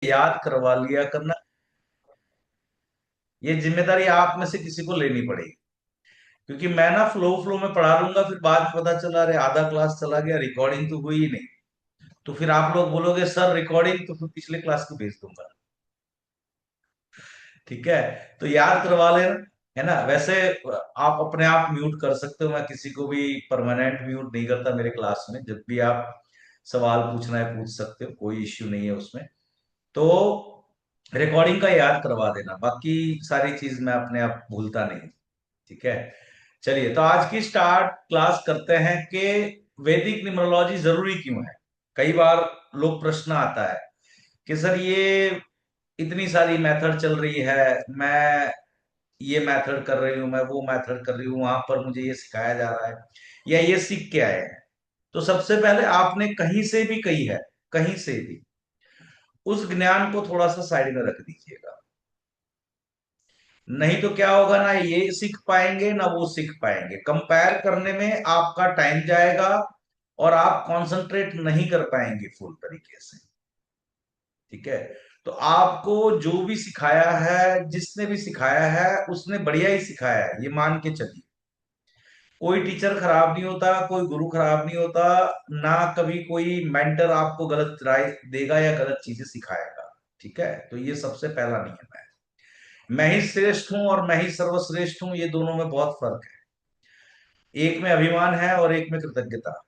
याद करवा लिया करना। ये जिम्मेदारी आप में से किसी को लेनी पड़ेगी, क्योंकि मैं ना फ्लो फ्लो में पढ़ा लूंगा, फिर बाद में पता चला अरे आधा क्लास चला गया, रिकॉर्डिंग तो हुई ही नहीं। तो फिर आप लोग बोलोगे सर रिकॉर्डिंग, तो फिर पिछले क्लास की भेज दूंगा। ठीक है, तो याद करवा लेना। है ना? वैसे आप अपने आप म्यूट कर सकते हो, मैं किसी को भी परमानेंट म्यूट नहीं करता मेरे क्लास में। जब भी आप सवाल पूछना है पूछ सकते हो, कोई इश्यू नहीं है उसमें। तो रिकॉर्डिंग का याद करवा देना, बाकी सारी चीज मैं अपने आप भूलता नहीं। ठीक है, चलिए तो आज की स्टार्ट क्लास करते हैं कि वैदिक न्यूमरोलॉजी जरूरी क्यों है। कई बार लोग प्रश्न आता है कि सर ये इतनी सारी मेथड चल रही है, मैं ये मेथड कर रही हूँ, मैं वो मेथड कर रही हूँ, वहां पर मुझे ये सिखाया जा रहा है, या ये सीख के आए हैं। तो सबसे पहले आपने कहीं से भी कही है, कहीं से भी उस ज्ञान को थोड़ा सा साइड में रख दीजिएगा। नहीं तो क्या होगा, ना ये सीख पाएंगे ना वो सीख पाएंगे, कंपेयर करने में आपका टाइम जाएगा और आप कंसंट्रेट नहीं कर पाएंगे फुल तरीके से। ठीक है, तो आपको जो भी सिखाया है, जिसने भी सिखाया है, उसने बढ़िया ही सिखाया है, ये मान के चलिए। कोई टीचर खराब नहीं होता, कोई गुरु खराब नहीं होता, ना कभी कोई मेंटर आपको गलत राय देगा या गलत चीजें सिखाएगा। ठीक है, तो ये सबसे पहला नियम है। मैं ही श्रेष्ठ हूं और मैं ही सर्वश्रेष्ठ हूं, ये दोनों में बहुत फर्क है। एक में अभिमान है और एक में कृतज्ञता।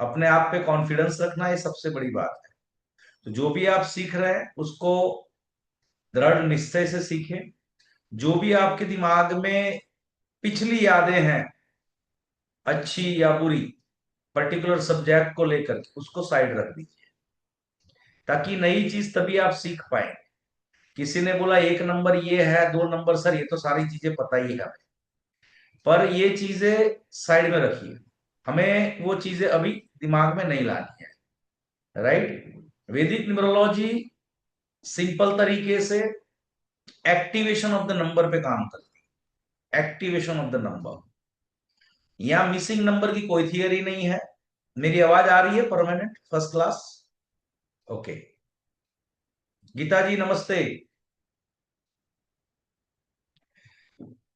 अपने आप पे कॉन्फिडेंस रखना, ये सबसे बड़ी बात है। तो जो भी आप सीख रहे हैं उसको दृढ़ निश्चय से सीखें। जो भी आपके दिमाग में पिछली यादें हैं, अच्छी या बुरी, पर्टिकुलर सब्जेक्ट को लेकर के उसको साइड रख दीजिए, ताकि नई चीज तभी आप सीख पाए। किसी ने बोला एक नंबर ये है, दो नंबर सर, ये तो सारी चीजें पता ही है हमें, पर ये चीजें साइड में रखिए। हमें वो चीजें अभी दिमाग में नहीं लानी है। राइट? वैदिक न्यूमरोलॉजी सिंपल तरीके से एक्टिवेशन ऑफ द नंबर पे काम करती है। एक्टिवेशन ऑफ द नंबर, यहां मिसिंग नंबर की कोई थियरी नहीं है। मेरी आवाज आ रही है permanent first class? Okay. Geeta ji नमस्ते।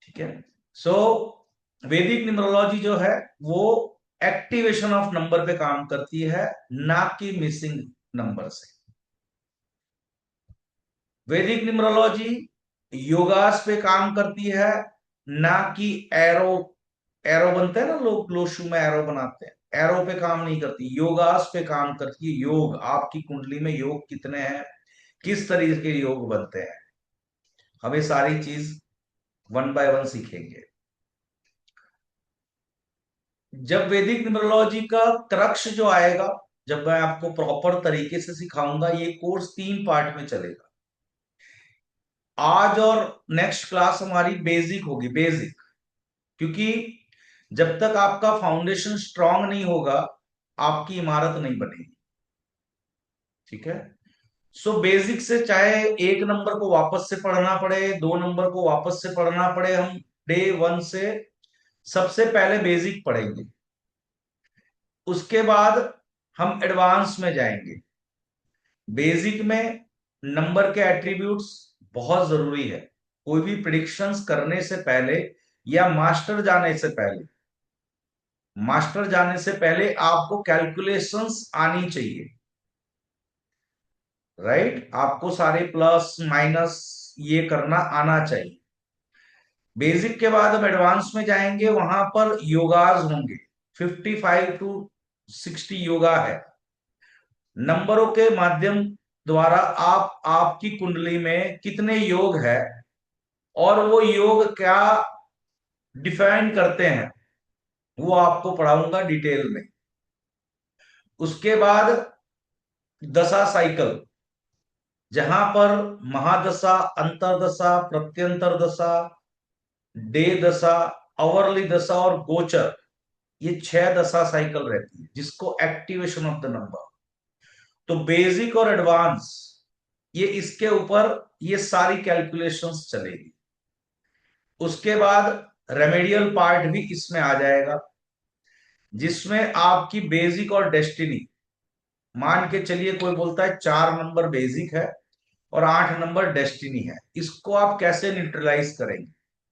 ठीक है, सो वैदिक न्यूमरोलॉजी जो है वो एक्टिवेशन ऑफ नंबर पे काम करती है, ना कि मिसिंग नंबर से। वैदिक न्यूमरोलॉजी योगास पे काम करती है, ना कि एरो। एरो बनते हैं ना, लोग ग्लोशू में एरो बनाते हैं, एरो पे काम नहीं करती, योगास पे काम करती है। योग, आपकी कुंडली में योग कितने हैं, किस तरीके के योग बनते हैं, हमें सारी चीज वन बाय वन सीखेंगे। जब वैदिक न्यूमरोलॉजी का क्रक्स जो आएगा, जब मैं आपको प्रॉपर तरीके से सिखाऊंगा, ये कोर्स 3 पार्ट में चलेगा। आज और नेक्स्ट क्लास हमारी बेसिक होगी, बेसिक। क्योंकि जब तक आपका फाउंडेशन स्ट्रांग नहीं होगा, आपकी इमारत नहीं बनेगी। ठीक है, सो बेसिक से, चाहे एक नंबर को वापस से पढ़ना पड़े, दो नंबर को वापस से पढ़ना पड़े, हम डे वन से सबसे पहले बेसिक पढ़ेंगे। उसके बाद हम एडवांस में जाएंगे। बेसिक में नंबर के एट्रीब्यूट्स बहुत जरूरी है। कोई भी प्रिडिक्शंस करने से पहले या मास्टर जाने से पहले, मास्टर जाने से पहले आपको कैलकुलेशंस आनी चाहिए। राइट? आपको सारे प्लस माइनस ये करना आना चाहिए। बेसिक के बाद हम एडवांस में जाएंगे, वहां पर योगाज होंगे। 55 to 60 योगा है। नंबरों के माध्यम द्वारा आप आपकी कुंडली में कितने योग है और वो योग क्या डिफाइन करते हैं, वो आपको पढ़ाऊंगा डिटेल में। उसके बाद दशा साइकिल, जहां पर महादशा, अंतरदशा, प्रत्यंतर दशा, डे दशा, अवरली दशा और गोचर, ये 6 दशा साइकिल रहती है, जिसको एक्टिवेशन ऑफ द नंबर। तो बेसिक और एडवांस, ये इसके ऊपर ये सारी कैलकुलेशंस चलेगी। उसके बाद रेमेडियल पार्ट भी इसमें आ जाएगा, जिसमें आपकी बेसिक और डेस्टिनी, मान के चलिए कोई बोलता है 4 नंबर बेसिक है और 8 नंबर डेस्टिनी है, इसको आप कैसे न्यूट्रलाइज करेंगे?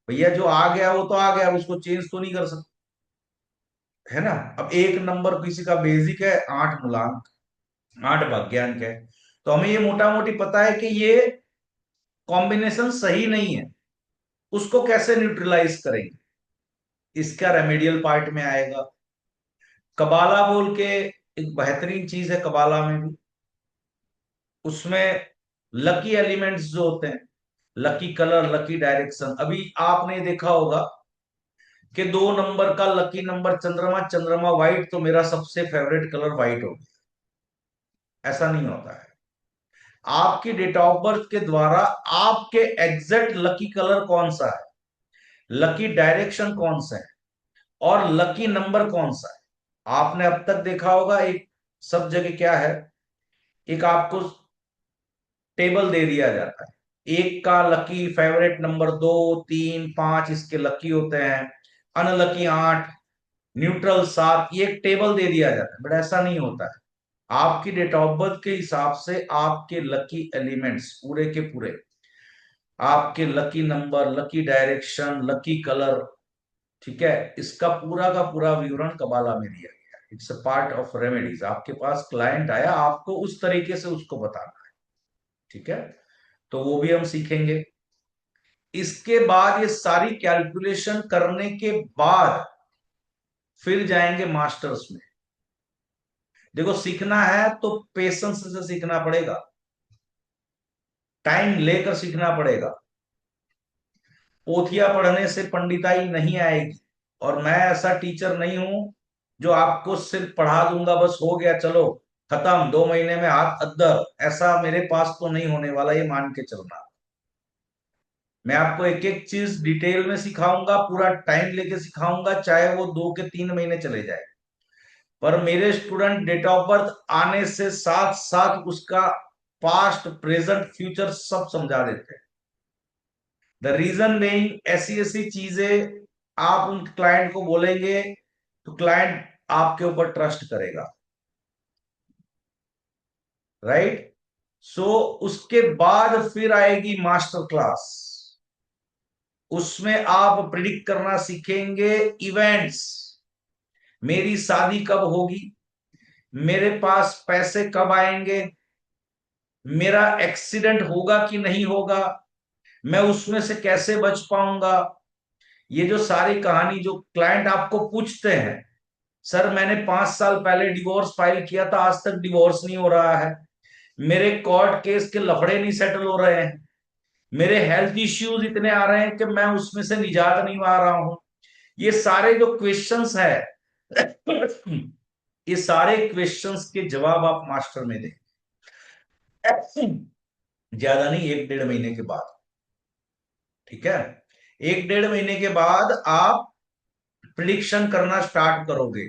भैया जो आ गया वो तो आ गया, उसको चेंज तो नहीं कर सकते, है ना। अब 1 नंबर किसी का बेसिक है, 8 मूलांक, 8 भाग्यांक है, तो हमें ये मोटा मोटी पता है कि ये कॉम्बिनेशन सही नहीं है, उसको कैसे न्यूट्रलाइज करेंगे? इसका रेमेडियल पार्ट में आएगा। कबाला बोल के एक बेहतरीन चीज है कबाला में भी, उसमें लकी एलिमेंट्स जो होते हैं, लकी कलर, लकी डायरेक्शन। अभी आपने देखा होगा कि 2 नंबर का लकी नंबर चंद्रमा, चंद्रमा व्हाइट, तो मेरा सबसे फेवरेट कलर व्हाइट हो गया। ऐसा नहीं होता है। आपकी डेट ऑफ बर्थ के द्वारा आपके एग्जैक्ट लकी कलर कौन सा है, लकी डायरेक्शन कौन सा है, और लकी नंबर कौन सा है, आपने अब तक देखा होगा। एक सब जगह क्या है, एक आपको टेबल दे दिया जाता है, एक का लकी फेवरेट नंबर 2, 3, 5 इसके लकी होते हैं, अनलकी 8, न्यूट्रल 7, ये एक टेबल दे दिया जाता है। बट ऐसा नहीं होता है। आपकी डेट ऑफ बर्थ के हिसाब से आपके लकी एलिमेंट्स पूरे के पूरे, आपके lucky number, lucky direction, lucky colour, ठीक है, इसका पूरा का पूरा विवरण कबाला में दिया गया। It's a part of remedies. आपके पास क्लाइंट आया, आपको उस तरीके से उसको बताना है, ठीक है, तो वो भी हम सीखेंगे। इसके बाद ये सारी कैलकुलेशन करने के बाद फिर जाएंगे मास्टर्स में। देखो सीखना है तो पेशेंस से सीखना पड़ेगा, टाइम लेकर सीखना पड़ेगा। पोथिया पढ़ने से पंडिताई नहीं आएगी, और मैं ऐसा टीचर नहीं हूं जो आपको सिर्फ पढ़ा दूंगा बस हो गया चलो खत्म 2 महीने में हाथ अद्दर, ऐसा मेरे पास तो नहीं होने वाला, ये मान के चलना। मैं आपको एक एक चीज डिटेल में सिखाऊंगा, पूरा टाइम लेके सिखाऊंगा, चाहे वो 2 के 3 महीने चले जाए। पर मेरे स्टूडेंट डेट ऑफ बर्थ आने से साथ साथ उसका पास्ट, प्रेजेंट, फ्यूचर सब समझा देते हैं। द रीजन बीइंग, ऐसी ऐसी चीजें आप उन क्लाइंट को बोलेंगे तो क्लाइंट आपके ऊपर ट्रस्ट करेगा, राइट। सो उसके बाद फिर आएगी मास्टर क्लास। उसमें आप प्रिडिक्ट करना सीखेंगे इवेंट्स, मेरी शादी कब होगी, मेरे पास पैसे कब आएंगे, मेरा एक्सीडेंट होगा कि नहीं होगा, मैं उसमें से कैसे बच पाऊंगा। ये जो सारी कहानी जो क्लाइंट आपको पूछते हैं, सर मैंने 5 साल पहले डिवोर्स फाइल किया था, आज तक डिवोर्स नहीं हो रहा है, मेरे कोर्ट केस के लफड़े नहीं सेटल हो रहे हैं, मेरे हेल्थ इश्यूज इतने आ रहे हैं कि मैं उसमें से निजात नहीं पा रहा हूं। ये सारे जो क्वेश्चंस है ये सारे क्वेश्चंस के जवाब आप मास्टर में दें, ज्यादा नहीं, 1 डेढ़ महीने के बाद, ठीक है। 1 डेढ़ महीने के बाद आप प्रिडिक्शन करना स्टार्ट करोगे,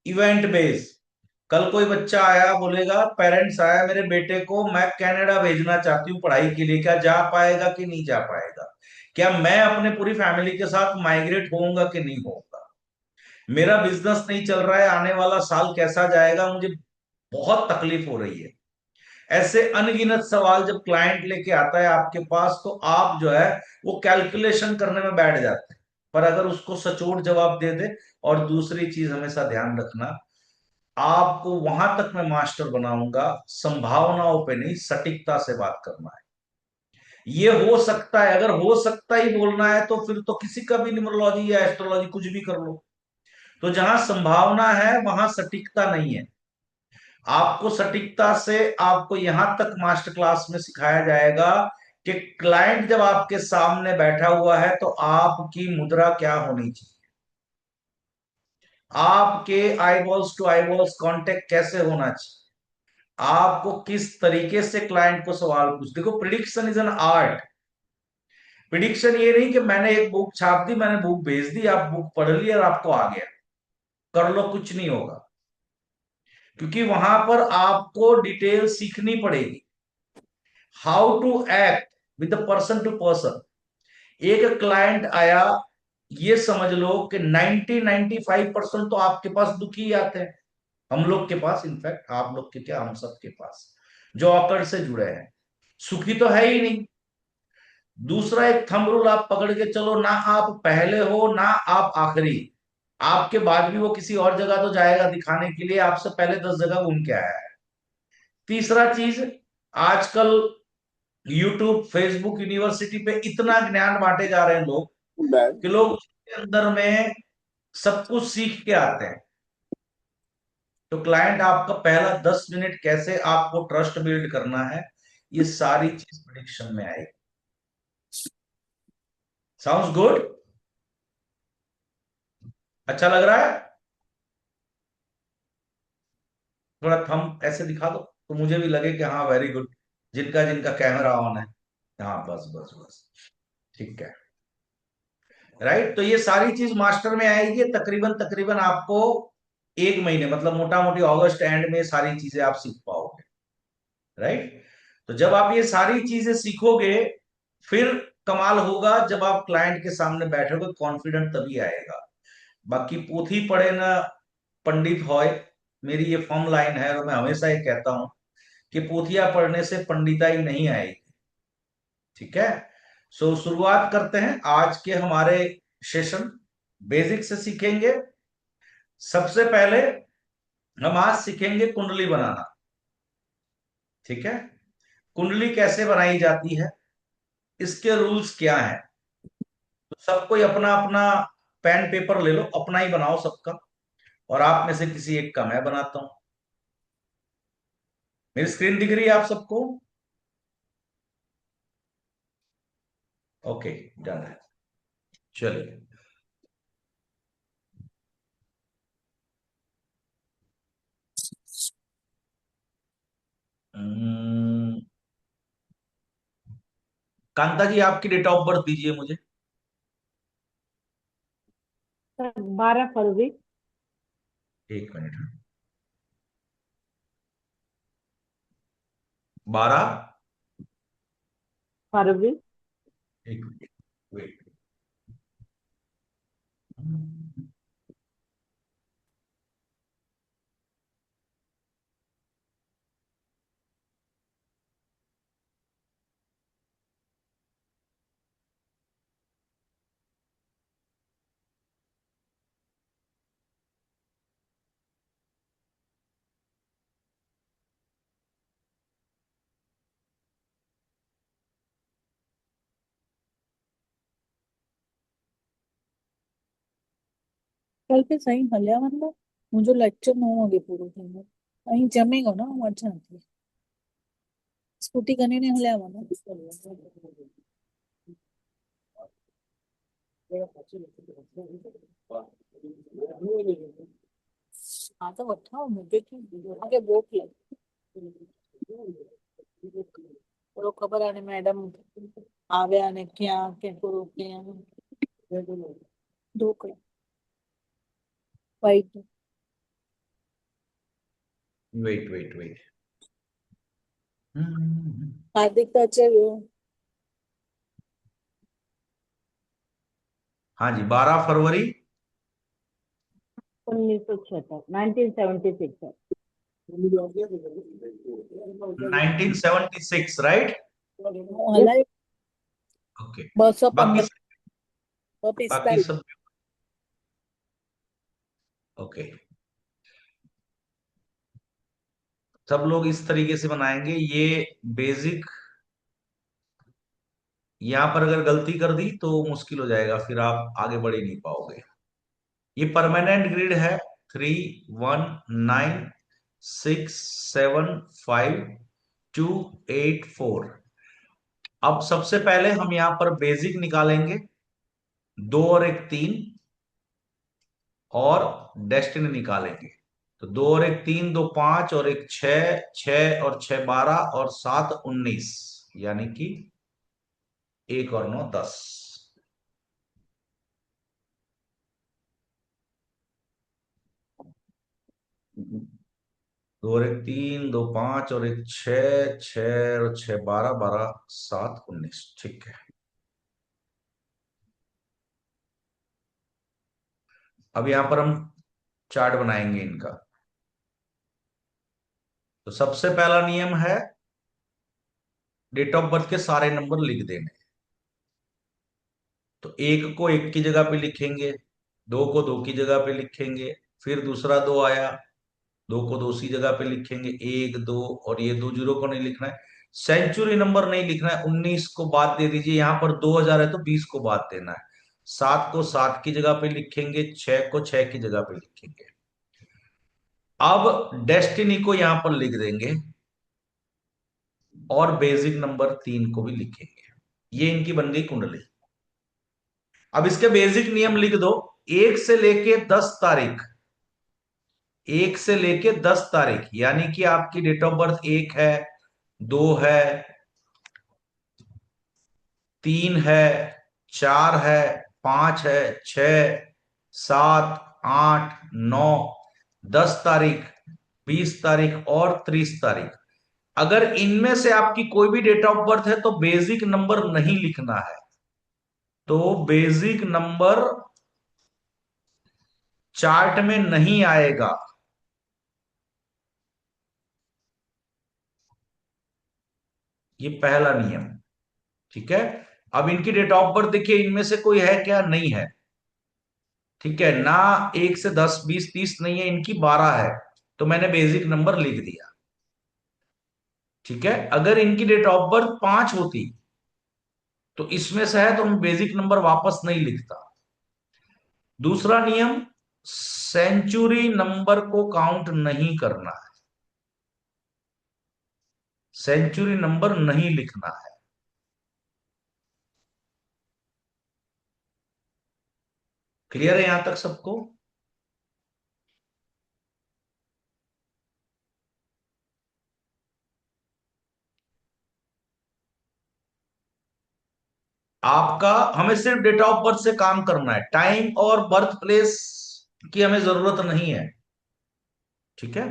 इवेंट बेस। कल कोई बच्चा आया बोलेगा, पेरेंट्स आया मेरे बेटे को मैं कनाडा भेजना चाहती हूँ पढ़ाई के लिए, क्या जा पाएगा कि नहीं जा पाएगा, क्या मैं अपने पूरी फैमिली के साथ माइग्रेट होऊंगा कि नहीं होऊंगा, मेरा बिजनेस नहीं चल रहा है, आने वाला साल कैसा जाएगा, मुझे बहुत तकलीफ हो रही है। ऐसे अनगिनत सवाल जब क्लाइंट लेके आता है आपके पास, तो आप जो है वो कैलकुलेशन करने में बैठ जाते हैं। पर अगर उसको सचोट जवाब दे दे, और दूसरी चीज हमेशा ध्यान रखना, आपको वहां तक मैं मास्टर बनाऊंगा, संभावनाओं पे नहीं सटीकता से बात करना है। ये हो सकता है, अगर हो सकता ही बोलना है तो फिर तो किसी का भी न्यूमरोलॉजी या एस्ट्रोलॉजी कुछ भी कर लो। तो जहां संभावना है वहां सटीकता नहीं है। आपको सटीकता से, आपको यहां तक मास्टर क्लास में सिखाया जाएगा कि क्लाइंट जब आपके सामने बैठा हुआ है तो आपकी मुद्रा क्या होनी चाहिए, आपके आईबॉल्स टू आईबॉल्स कांटेक्ट कैसे होना चाहिए, आपको किस तरीके से क्लाइंट को सवाल पूछ। देखो prediction is an art. Prediction ये नहीं कि मैंने एक बुक छाप दी, मैंने बुक भेज दी, आप बुक पढ़ ली और आपको आ गया, कर लो, कुछ नहीं होगा। क्योंकि वहां पर आपको डिटेल सीखनी पड़ेगी, how to act with the person to person. एक क्लाइंट आया, ये समझ लो कि 90-95% तो आपके पास दुखी आते हैं, हम लोग के पास, इनफैक्ट आप लोग के क्या, हम सब के पास जो ऑकर्ड से जुड़े हैं, सुखी तो है ही नहीं। दूसरा एक थंब रूल आप पकड़ के चलो, ना आप पहले हो ना आप आखिरी, आपके बाद भी वो किसी और जगह तो जाएगा दिखाने के लिए, आपसे पहले 10 जगह घूम के आया है। तीसरा चीज, आजकल यूट्यूब फेसबुक यूनिवर्सिटी पे इतना ज्ञान बांटे जा रहे हैं लोग, कि लोग उसके अंदर में सब कुछ सीख के आते हैं। तो क्लाइंट आपका पहला 10 मिनट कैसे आपको ट्रस्ट बिल्ड करना है, ये सारी चीज प्रिडिक्शन में आएगी। Sounds good? अच्छा लग रहा है? थोड़ा थंब ऐसे दिखा दो तो मुझे भी लगे कि हाँ वेरी गुड, जिनका जिनका कैमरा ऑन है। हाँ बस बस बस, ठीक है। राइट, तो ये सारी चीज मास्टर में आएगी तकरीबन तकरीबन आपको 1 महीने, मतलब मोटा मोटी अगस्त एंड में सारी चीजें आप सीख पाओगे। राइट, तो जब आप ये सारी चीजें सीखोगे, फिर कमाल होगा जब आप क्लाइंट के सामने बैठोगे, कॉन्फिडेंट तभी आएगा। बाकी पोथी पढ़े ना पंडित होय, मेरी ये फॉर्म लाइन है, और मैं हमेशा ये कहता हूं कि पोथिया पढ़ने से पंडिताई नहीं आएगी। ठीक है, सो शुरुआत करते हैं आज के हमारे सेशन। बेसिक से सीखेंगे। सबसे पहले हम आज सीखेंगे कुंडली बनाना। ठीक है, कुंडली कैसे बनाई जाती है, इसके रूल्स क्या हैं। तो सब कोई अपना अपना पेन पेपर ले लो, अपना ही बनाओ सबका, और आप में से किसी एक का मैं बनाता हूं। मेरी स्क्रीन दिख रही है आप सबको? ओके, डन है। चलिए, हम्म, कांता जी आपकी डेट ऑफ बर्थ दीजिए मुझे। 12 फरवरी। 1 मिनट। 12। फरवरी। 1 मिनट, वेट। कल पे सही हलिया मतलब मुझे लेक्चर न होगे पूरे दिन में कहीं जमेगा ना मजा आती है स्कूटी करने नहीं हलिया वरना हाँ तो बताओ मुझे कि आगे वोट लग और खबर आने मैडम आवे आने क्या के को रोके हैं दो कर वाइट वेट वेट वेट। हार्दिक तो अच्छे हाँ जी, 12 फरवरी 1976 1976 1976, राइट? हलाई ओके। 215 बाकी, बाकी 245 सब ओके। सब लोग इस तरीके से बनाएंगे ये बेसिक। यहां पर अगर गलती कर दी तो मुश्किल हो जाएगा, फिर आप आगे बढ़ ही नहीं पाओगे। ये परमानेंट ग्रिड है। 3, 1, 9, 6, 7, 5, 2, 8, 4। अब सबसे पहले हम यहां पर बेसिक निकालेंगे, 2 और 1 3, और डेस्टिनी निकालेंगे। तो 2 और 1 3, 2 5 और 1 6, 6 और 6 12 और 7 19, यानी कि 1 और 9 10। 2 और 1 3, 2 5 और 1 6, 6 और 6 12, 12 7 19, ठीक है। अब यहां पर हम चार्ट बनाएंगे इनका। तो सबसे पहला नियम है डेट ऑफ बर्थ के सारे नंबर लिख देने। तो एक को एक की जगह पे लिखेंगे, दो को दो की जगह पे लिखेंगे, फिर दूसरा दो आया, दो को दो सी जगह पे लिखेंगे, एक दो, और ये दो जीरो को नहीं लिखना है। सेंचुरी नंबर नहीं लिखना है, 19 को बात दे दीजिए, यहां पर 2000 है तो 20 को बात देना है। सात को सात की जगह पे लिखेंगे, छह को छह की जगह पे लिखेंगे। अब डेस्टिनी को यहां पर लिख देंगे, और बेसिक नंबर 3 को भी लिखेंगे। ये इनकी बन गई कुंडली। अब इसके बेसिक नियम लिख दो। एक से लेके 10 तारीख, एक से लेके 10 तारीख, यानी कि आपकी डेट ऑफ बर्थ एक है, दो है, तीन है, चार है, पांच है, छ, सात, आठ, नौ, 10 तारीख, 20 तारीख और 30 तारीख। अगर इनमें से आपकी कोई भी डेट ऑफ बर्थ है तो बेसिक नंबर नहीं लिखना है। तो बेसिक नंबर चार्ट में नहीं आएगा। ये पहला नियम। ठीक है। अब इनकी डेट ऑफ बर्थ देखिए, इनमें से कोई है क्या? नहीं है। ठीक है ना। एक से 10, 20, 30 नहीं है, इनकी 12 है। तो मैंने बेसिक नंबर लिख दिया। ठीक है। अगर इनकी डेट ऑफ बर्थ 5 होती तो इसमें से है तो मैं बेसिक नंबर वापस नहीं लिखता। दूसरा नियम, सेंचुरी नंबर को काउंट नहीं करना है, सेंचुरी नंबर नहीं लिखना है। क्लियर है यहां तक सबको? आपका, हमें सिर्फ डेट ऑफ बर्थ से काम करना है, टाइम और बर्थ प्लेस की हमें जरूरत नहीं है। ठीक है।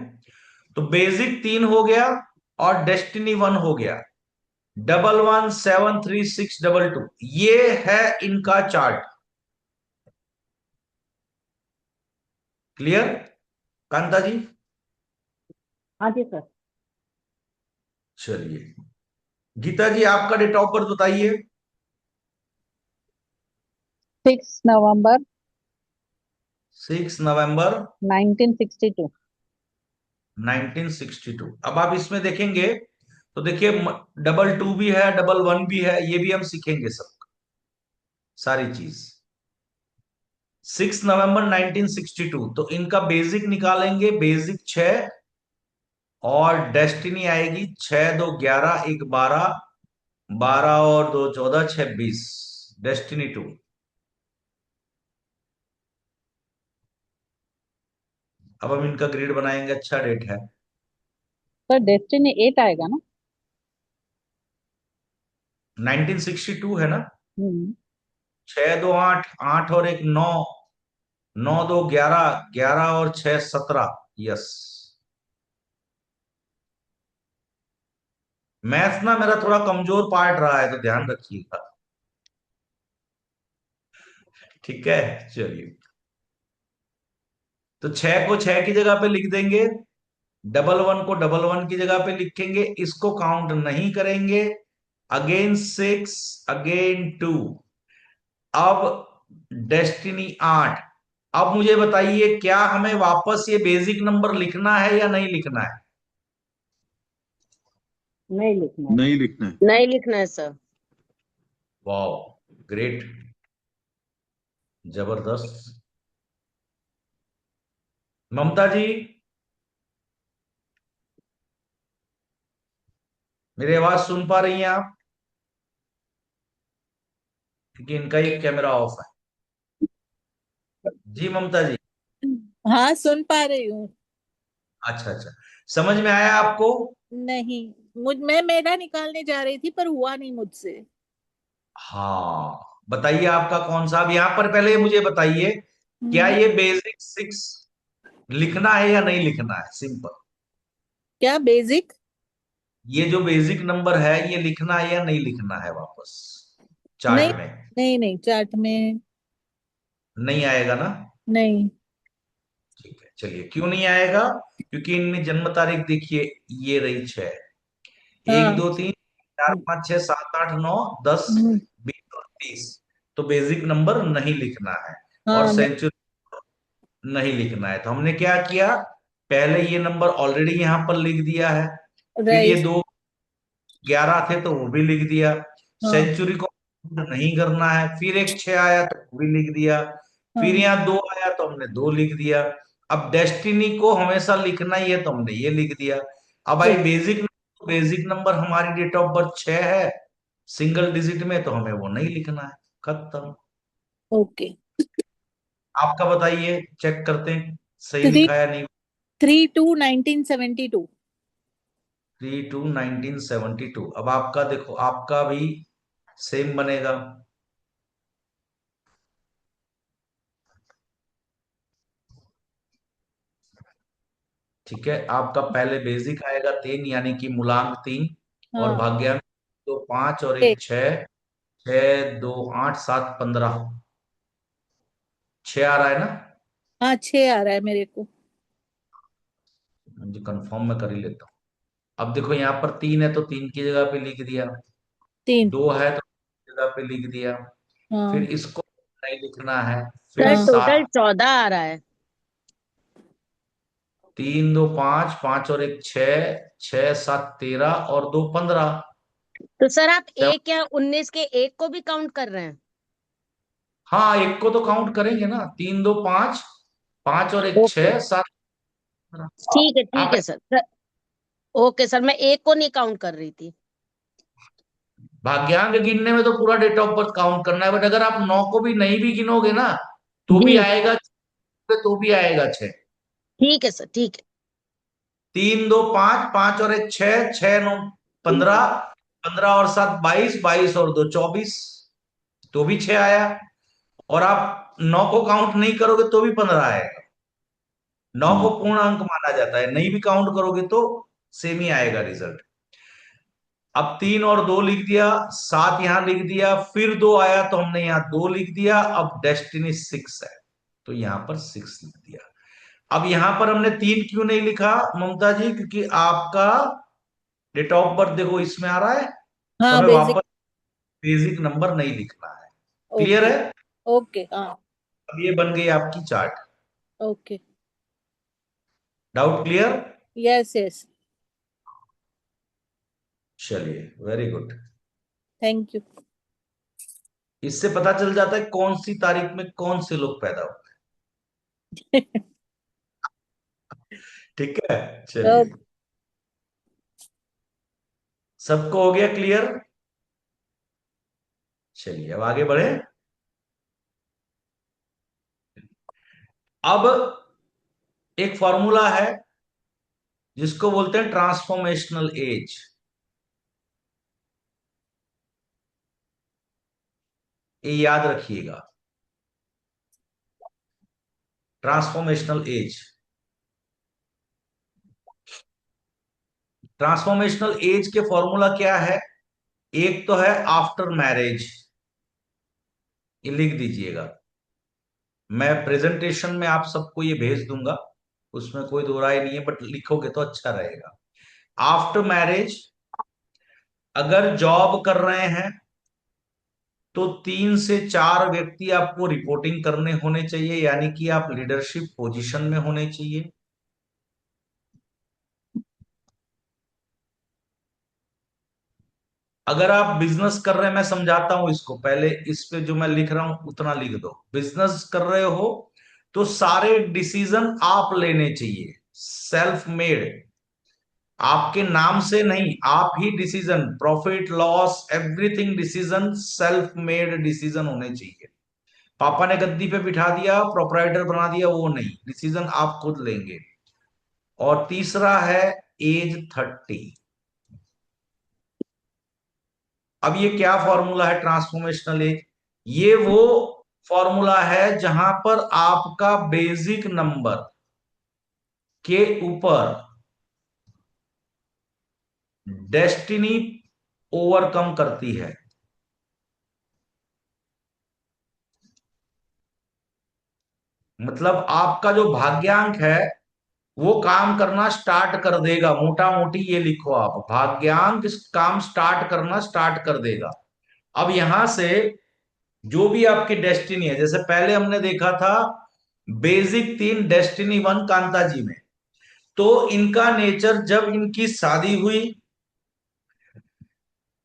तो बेसिक 3 हो गया, और डेस्टिनी 1 हो गया। 11173622, ये है इनका चार्ट। क्लियर कांता जी? हाँ जी सर। चलिए, गीता जी आपका डेट ऑफ बर्थ बताइए। 6 नवंबर 6 नवंबर 1962। 1962। अब आप इसमें देखेंगे तो देखिए, डबल टू भी है, डबल वन भी है, ये भी हम सीखेंगे सब, सारी चीज। 6 नवंबर 1962, तो इनका बेसिक निकालेंगे, बेसिक 6, और डेस्टिनी आएगी 6 2 11, एक 12, 12 और 2 14, 26, डेस्टिनी 2। अब हम इनका ग्रिड बनाएंगे, अच्छा डेट है। सर डेस्टिनी 8 आएगा ना? 1962 है ना। हम्म। 6 2 8, 8 और एक 9, 9 2 11, 11 और 6 17। यस। मैथ ना मेरा थोड़ा कमजोर पार्ट रहा है, तो ध्यान रखिएगा। ठीक है। चलिए, तो 6 को 6 की जगह पे लिख देंगे, डबल वन को डबल वन की जगह पे लिखेंगे, इसको काउंट नहीं करेंगे। Again 6, again 2। अब डेस्टिनी 8। अब मुझे बताइए, क्या हमें वापस ये बेसिक नंबर लिखना है या नहीं लिखना है? नहीं लिखना है। नहीं लिखना है। नहीं लिखना है सर। वाह, ग्रेट, जबरदस्त। ममता जी, मेरी आवाज सुन पा रही हैं आप? क्योंकि इनका ही कैमरा ऑफ है। जी ममता जी। हाँ सुन पा रही हूँ। अच्छा अच्छा, समझ में आया आपको? नहीं, मैं मेरा निकालने जा रही थी पर हुआ नहीं मुझसे। हाँ, बताइए आपका कौन सा। अब यहां पर पहले मुझे बताइए, क्या हम्म। ये बेसिक 6 लिखना है या नहीं लिखना है? सिंपल। क्या बेसिक? ये जो बेसिक नंबर है, ये लिखना है या नहीं लिखना है वापस नहीं, चार्ट में? नहीं नहीं चार्ट में। नहीं आएगा ना। नहीं। ठीक है। चलिए, क्यों नहीं आएगा? क्योंकि इनमें जन्म तारीख देखिए, ये रही 6। एक हाँ। दो तीन चार पाँच छह सात आठ नौ 10 हम्म, 20 और 30। तो बेसिक नंबर नहीं लिखना है, और हाँ नहीं। सेंचुरी नहीं लिखना है। तो हमने क्या किया, पहले ये नंबर ऑलरेडी यहां पर लिख दिया है, फिर ये राइट। दो 11 थे तो वो भी लिख दिया। हाँ। सेंचुरी को नहीं करना है, फिर एक 6 आया तो वो भी लिख दिया। फिर हाँ। यहाँ 2 आया तो हमने 2 लिख दिया। अब डेस्टिनी को हमेशा लिखना ही है तो हमने ये लिख दिया। अब भाई ओके। बेसिक नंबर हमारी डेट ऑफ बर्थ 6 है सिंगल डिजिट में, तो हमें वो नहीं लिखना है। खत्म। ओके। आपका बताइए, चेक करते हैं सही थ्री लिखा या नहीं। 3/2/1972। 3/2/1972। अब आपका देखो, आपका भी सेम बनेगा। ठीक है, आपका पहले बेसिक आएगा 3, यानी कि मूलांक 3। और हाँ। भाग्यांक 2 5 और छः। एक 6। 6 2 8 7 15। 6 आ रहा है ना? हाँ 6 आ रहा है मेरे को। मुझे कंफर्म में कर ही लेता हूँ। अब देखो, यहाँ पर 3 है तो 3 की जगह पे लिख दिया। 3। 2 है तो जगह पे लिख दिया। फिर हाँ। इसको नहीं लिखना है। फिर सर हाँ। टोटल 7। 14 आ रहा है। 3 2 5 5 और एक 6। 6 7 13 और 2 15। तो सर आप एक या 19 के एक को भी काउंट कर रहे हैं? हाँ, एक को तो काउंट करेंगे ना। 3 2 5 5 और एक ओके। 6 7 15। ठीक आप है सर। ओके सर, मैं एक को नहीं काउंट कर रही थी। भाग्यांक गिनने में तो पूरा डेट ऑफ बर्थ काउंट करना है, बट अगर आप 9 को भी नहीं भी गिनोगे ना तो भी जी। आएगा। तो भी आएगा 6। ठीक है सर, ठीक 3 2 5 5 और एक 6। 6 9 15। 15 और 7 22। 22 और 2 24। तो भी 6 आया। और आप 9 को काउंट नहीं करोगे तो भी 15 आएगा। 9 को है। पूर्ण अंक माना जाता है, नहीं भी काउंट करोगे तो सेम ही आएगा रिजल्ट। अब 3 और 2 लिख दिया, 7 यहां लिख दिया, फिर 2 आया तो हमने यहां 2 लिख दिया। अब डेस्टिनी 6 है तो यहां पर 6 लिख दिया। अब यहां पर हमने 3 क्यों नहीं लिखा ममता जी? क्योंकि आपका डेट ऑफ बर्थ देखो इसमें आ रहा है, तो हाँ हमें बेसिक। वापस बेसिक नंबर नहीं लिखना है। Clear okay. है? ओके। हाँ। अब ये बन गई आपकी chart. Okay. Doubt clear? Yes yes. चलिए, वेरी गुड। Thank you. इससे पता चल जाता है कौन सी तारीख में कौन से लोग पैदा हुए। ठीक है, चलिए। ओके। सबको हो गया क्लियर? चलिए, अब आगे बढ़े। अब एक फॉर्मूला है जिसको बोलते हैं ट्रांसफॉर्मेशनल एज। ये याद रखिएगा, ट्रांसफॉर्मेशनल एज। ट्रांसफॉर्मेशनल एज के फॉर्मूला क्या है? एक तो है आफ्टर मैरिज, ये लिख दीजिएगा। मैं प्रेजेंटेशन में आप सबको ये भेज दूंगा, उसमें कोई दो राय नहीं है, बट लिखोगे तो अच्छा रहेगा। आफ्टर मैरिज अगर जॉब कर रहे हैं तो 3 से 4 व्यक्ति आपको रिपोर्टिंग करने होने चाहिए, यानी कि आप लीडरशिप पोजीशन में होने चाहिए। अगर आप बिजनेस कर रहे हैं, मैं समझाता हूं इसको, पहले इस पे जो मैं लिख रहा हूं उतना लिख दो। बिजनेस कर रहे हो तो सारे डिसीजन आप लेने चाहिए, सेल्फ मेड। आपके नाम से नहीं, आप ही decision, profit loss everything decision self made decision होने चाहिए। पापा ने गद्दी पे बिठा दिया, प्रोपराइटर बना दिया, वो नहीं, डिसीजन आप खुद लेंगे। और तीसरा है एज 30। अब ये क्या फॉर्मूला है ट्रांसफॉर्मेशनल एज? ये वो फॉर्मूला है जहां पर आपका बेसिक नंबर के ऊपर डेस्टिनी ओवरकम करती है। मतलब आपका जो भाग्यांक है वो काम करना स्टार्ट कर देगा। मोटा मोटी ये लिखो आप, भाग्यांक काम स्टार्ट करना स्टार्ट कर देगा। अब यहां से जो भी आपकी डेस्टिनी है, जैसे पहले हमने देखा था बेसिक 3 डेस्टिनी 1 कांता जी में, तो इनका नेचर जब इनकी शादी हुई,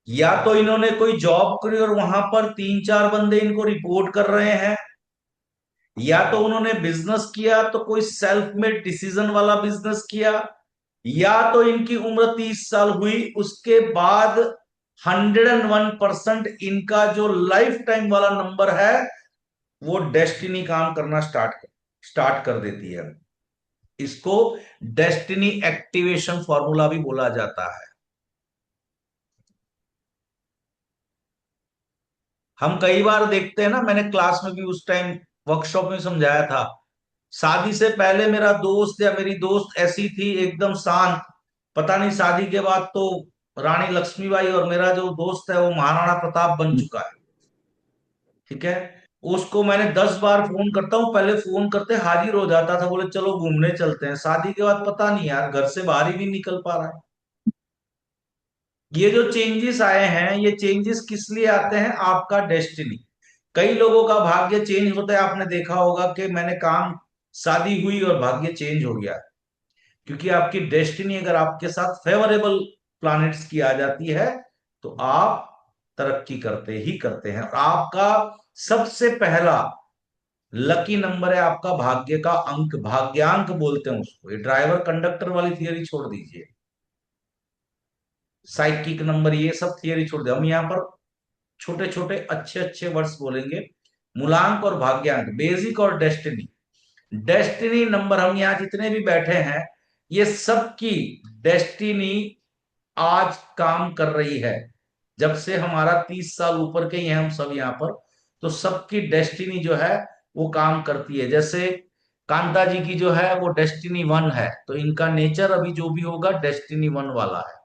या तो इन्होंने कोई जॉब करी और वहां पर 3-4 बंदे इनको रिपोर्ट कर रहे हैं, या तो उन्होंने बिजनेस किया तो कोई सेल्फ मेड डिसीजन वाला बिजनेस किया, या तो इनकी उम्र 30 साल हुई उसके बाद 101% इनका जो लाइफ टाइम वाला नंबर है वो डेस्टिनी काम करना स्टार्ट कर देती है। इसको डेस्टिनी एक्टिवेशन फॉर्मूला भी बोला जाता है। हम कई बार देखते हैं ना, मैंने क्लास में भी उस टाइम वर्कशॉप में समझाया था, शादी से पहले मेरा दोस्त या मेरी दोस्त ऐसी थी एकदम शांत, पता नहीं शादी के बाद तो रानी लक्ष्मीबाई, और मेरा जो दोस्त है वो महाराणा प्रताप बन चुका है। ठीक है, उसको मैंने 10 बार फोन करता हूँ, पहले फोन करते हाजिर हो जाता था, बोले चलो घूमने चलते हैं। शादी के बाद पता नहीं यार, घर से बाहर ही नहीं निकल पा रहा है। ये जो चेंजेस आए हैं, ये चेंजेस किस लिए आते हैं? आपका डेस्टिनी। कई लोगों का भाग्य चेंज होता है, आपने देखा होगा कि मैंने काम, शादी हुई और भाग्य चेंज हो गया, क्योंकि आपकी डेस्टिनी अगर आपके साथ फेवरेबल प्लैनेट्स की आ जाती है तो आप तरक्की करते ही करते हैं। और आपका सबसे पहला लकी नंबर है आपका भाग्य का अंक, भाग्यांक बोलते हैं उसको। ये ड्राइवर कंडक्टर वाली थियरी छोड़ दीजिए, साइकिक नंबर ये सब थियरी छोड़ दे, हम यहाँ पर छोटे छोटे अच्छे अच्छे वर्ड्स बोलेंगे। मूलांक और भाग्यांक, बेसिक और डेस्टिनी। डेस्टिनी नंबर, हम यहाँ जितने भी बैठे हैं ये सबकी डेस्टिनी आज काम कर रही है। जब से हमारा 30 साल ऊपर के ही हैं हम सब यहाँ पर, तो सबकी डेस्टिनी जो है वो काम करती है। जैसे कांता जी की जो है वो डेस्टिनी 1 है, तो इनका नेचर अभी जो भी होगा डेस्टिनी 1 वाला है।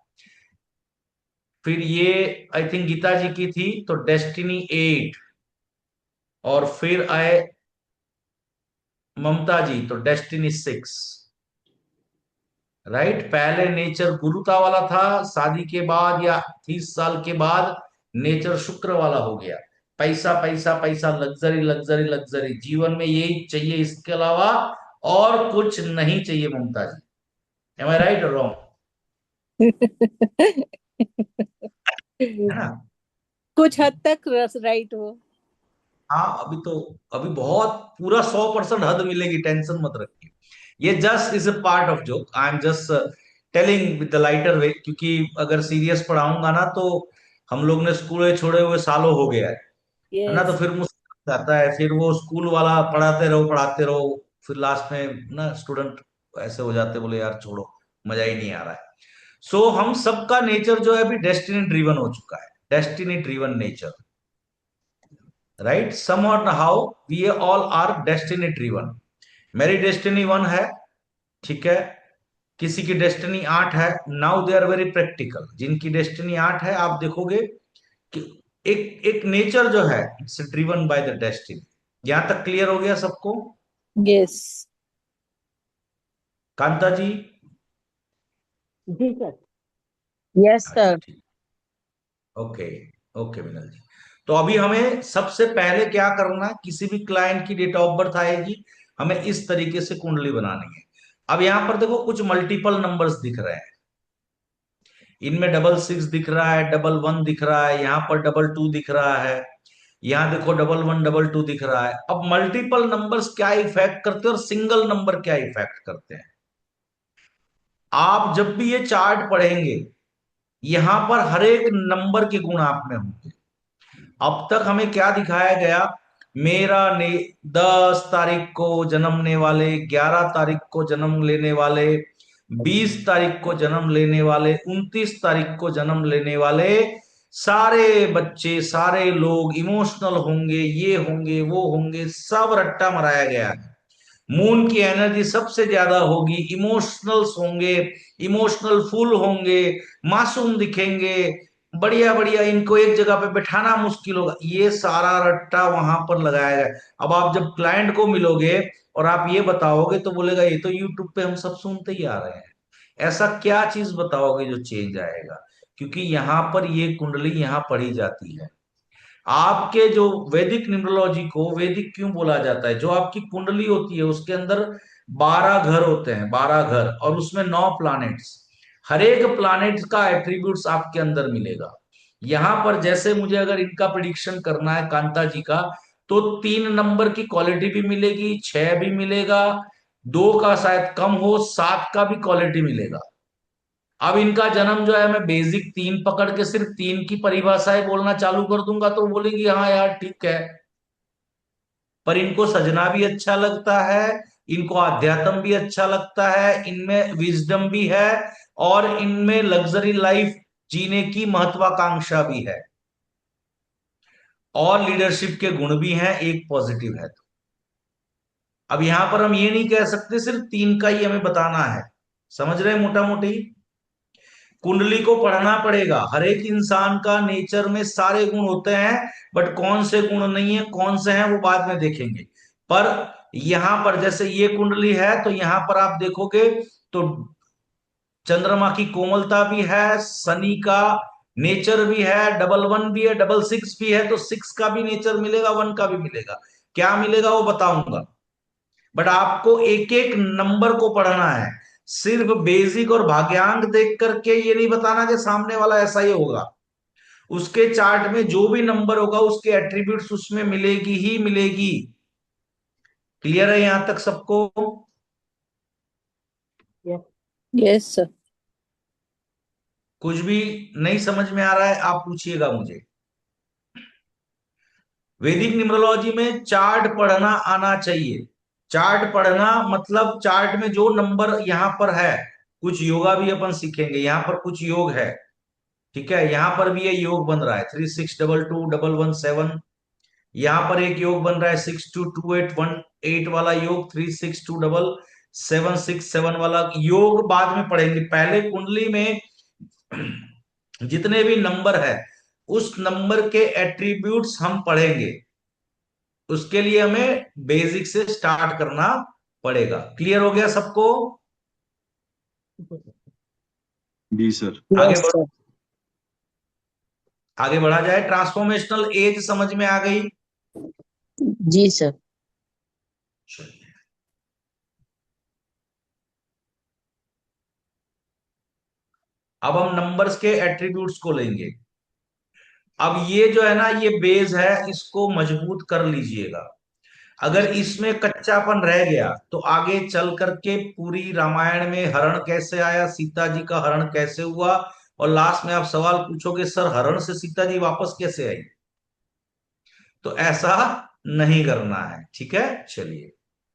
फिर ये आई थिंक गीता जी की थी तो डेस्टिनी 8, और फिर आए ममता जी तो डेस्टिनी 6। राइट, पहले नेचर गुरुता वाला था, शादी के बाद या 30 साल के बाद नेचर शुक्र वाला हो गया। पैसा पैसा पैसा, लग्जरी लग्जरी लग्जरी, जीवन में यही चाहिए, इसके अलावा और कुछ नहीं चाहिए ममता जी। एम आई राइट और रॉन्ग? है ना? कुछ हद तक राइट हो। हाँ, अभी बहुत पूरा 100% हद मिलेगी, टेंशन मत रखिए। ये just is a part of joke, I am just telling with the lighter वे, क्योंकि अगर सीरियस पढ़ाऊंगा ना तो हम लोग ने स्कूल छोड़े हुए सालों हो गया है ना, तो यस। फिर मुश्किल आता है, फिर वो स्कूल वाला पढ़ाते रहो, फिर लास्ट में ना स्टूडेंट ऐसे हो जाते, बोले यार छोड़ो, मजा ही नहीं आ रहा है। सो हम सबका नेचर जो है अभी डेस्टिनी ड्रिवन हो चुका है, destiny driven nature. Right, some और how we all are destiny driven. मेरी डेस्टिनी 1 है, ठीक है, किसी की डेस्टिनी 8 है। Now they are very practical. जिनकी डेस्टिनी 8 है आप देखोगे कि एक एक नेचर जो है it's driven by the destiny. यहां तक क्लियर हो गया सबको? यस। कांता जी? जी सर। यस हाँ जी, सर। ठीक। ओके, ओके विनल जी। तो अभी हमें सबसे पहले क्या करना है, किसी भी क्लाइंट की डेट ऑफ बर्थ आएगी, हमें इस तरीके से कुंडली बनानी है। अब यहां पर देखो कुछ मल्टीपल नंबर्स दिख रहे हैं, इनमें 66 दिख रहा है, 11 दिख रहा है, यहाँ पर 22 दिख रहा है, यहाँ देखो 11 22 दिख रहा है। अब मल्टीपल नंबर्स क्या इफेक्ट करते हैं और सिंगल नंबर क्या इफेक्ट करते हैं? आप जब भी ये चार्ट पढ़ेंगे यहां पर हर एक नंबर के गुण आप में होंगे। अब तक हमें क्या दिखाया गया? मेरा ने 10 तारीख को जन्मने वाले, 11 तारीख को जन्म लेने वाले, 20 तारीख को जन्म लेने वाले, 29 तारीख को जन्म लेने वाले सारे बच्चे, सारे लोग इमोशनल होंगे, ये होंगे वो होंगे, सब रट्टा मराया गया है। मून की एनर्जी सबसे ज्यादा होगी, इमोशनल्स होंगे, इमोशनल फुल होंगे, मासूम दिखेंगे, बढ़िया बढ़िया, इनको एक जगह पे बैठाना मुश्किल होगा, ये सारा रट्टा वहां पर लगाया गया है। अब आप जब क्लाइंट को मिलोगे और आप ये बताओगे तो बोलेगा ये तो यूट्यूब पे हम सब सुनते ही आ रहे हैं। ऐसा क्या चीज बताओगे जो चेंज आएगा? क्योंकि यहाँ पर ये कुंडली यहाँ पढ़ी जाती है। आपके जो वैदिक न्यूमरोलॉजी को वैदिक क्यों बोला जाता है? जो आपकी कुंडली होती है उसके अंदर 12 घर होते हैं, 12 घर, और उसमें 9 प्लैनेट्स। हर एक प्लैनेट का एट्रीब्यूट्स आपके अंदर मिलेगा। यहां पर जैसे मुझे अगर इनका प्रिडिक्शन करना है कांता जी का, तो 3 नंबर की क्वालिटी भी मिलेगी, 6 भी मिलेगा, 2 का शायद कम हो, 7 का भी क्वालिटी मिलेगा। अब इनका जन्म जो है, मैं बेसिक 3 पकड़ के सिर्फ 3 की परिभाषाएं बोलना चालू कर दूंगा तो बोलेंगे हाँ यार ठीक है। पर इनको सजना भी अच्छा लगता है, इनको आध्यात्म भी अच्छा लगता है, इनमें विजडम भी है, और इनमें लग्जरी लाइफ जीने की महत्वाकांक्षा भी है, और लीडरशिप के गुण भी हैं, एक पॉजिटिव है। तो अब यहां पर हम ये नहीं कह सकते सिर्फ 3 का ही हमें बताना है। समझ रहे हैं मोटा मोटी? कुंडली को पढ़ना पड़ेगा। हर एक इंसान का नेचर में सारे गुण होते हैं, बट कौन से गुण नहीं है, कौन से हैं, वो बाद में देखेंगे। पर यहां पर जैसे ये कुंडली है तो यहां पर आप देखोगे तो चंद्रमा की कोमलता भी है, शनि का नेचर भी है, डबल वन भी है, डबल सिक्स भी है, तो 6 का भी नेचर मिलेगा, 1 का भी मिलेगा। क्या मिलेगा वो बताऊंगा, बट आपको एक एक नंबर को पढ़ना है। सिर्फ बेसिक और भाग्यांक देख करके ये नहीं बताना कि सामने वाला ऐसा ही होगा। उसके चार्ट में जो भी नंबर होगा उसके एट्रीब्यूट्स उसमें मिलेगी ही मिलेगी। क्लियर है यहां तक सबको? Yes sir. कुछ भी नहीं समझ में आ रहा है आप पूछिएगा मुझे। वैदिक न्यूमरोलॉजी में चार्ट पढ़ना आना चाहिए। चार्ट पढ़ना मतलब चार्ट में जो नंबर यहां पर है, कुछ योगा भी अपन सीखेंगे, यहां पर कुछ योग है। ठीक है, यहां पर भी ये योग बन रहा है 36222117। यहां पर एक योग बन रहा है 622818 वाला योग, 36276767 वाला योग बाद में पढ़ेंगे। पहले कुंडली में जितने भी नंबर है उस नंबर के एट्रीब्यूट्स हम पढ़ेंगे। उसके लिए हमें बेसिक से स्टार्ट करना पड़ेगा। क्लियर हो गया सबको? जी सर। आगे यस बढ़ सर। आगे बढ़ा जाए। ट्रांसफॉर्मेशनल एज समझ में आ गई? जी सर। चलिए, अब हम नंबर्स के एट्रीब्यूट्स को लेंगे। अब ये जो है ना, ये बेस है, इसको मजबूत कर लीजिएगा। अगर इसमें कच्चापन रह गया तो आगे चल करके पूरी रामायण में हरण कैसे आया, सीता जी का हरण कैसे हुआ, और लास्ट में आप सवाल पूछोगे सर हरण से सीता जी वापस कैसे आई, तो ऐसा नहीं करना है। ठीक है, चलिए,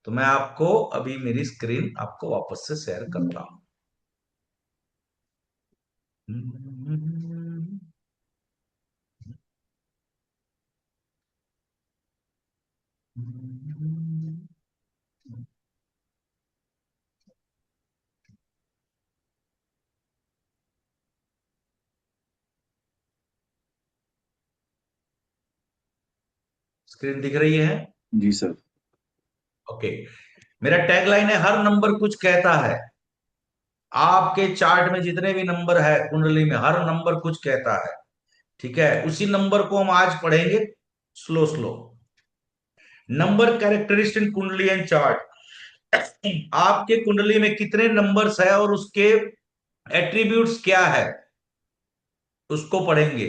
तो मैं आपको अभी मेरी स्क्रीन आपको वापस से शेयर करता हूं। स्क्रीन दिख रही है? जी सर। ओके। मेरा टैगलाइन है हर नंबर कुछ कहता है। आपके चार्ट में जितने भी नंबर है कुंडली में, हर नंबर कुछ कहता है। ठीक है, उसी नंबर को हम आज पढ़ेंगे स्लो स्लो। नंबर कैरेक्टरिस्टिक कुंडली एंड चार्ट। आपके कुंडली में कितने नंबर्स है और उसके एट्रीब्यूट्स क्या है उसको पढ़ेंगे।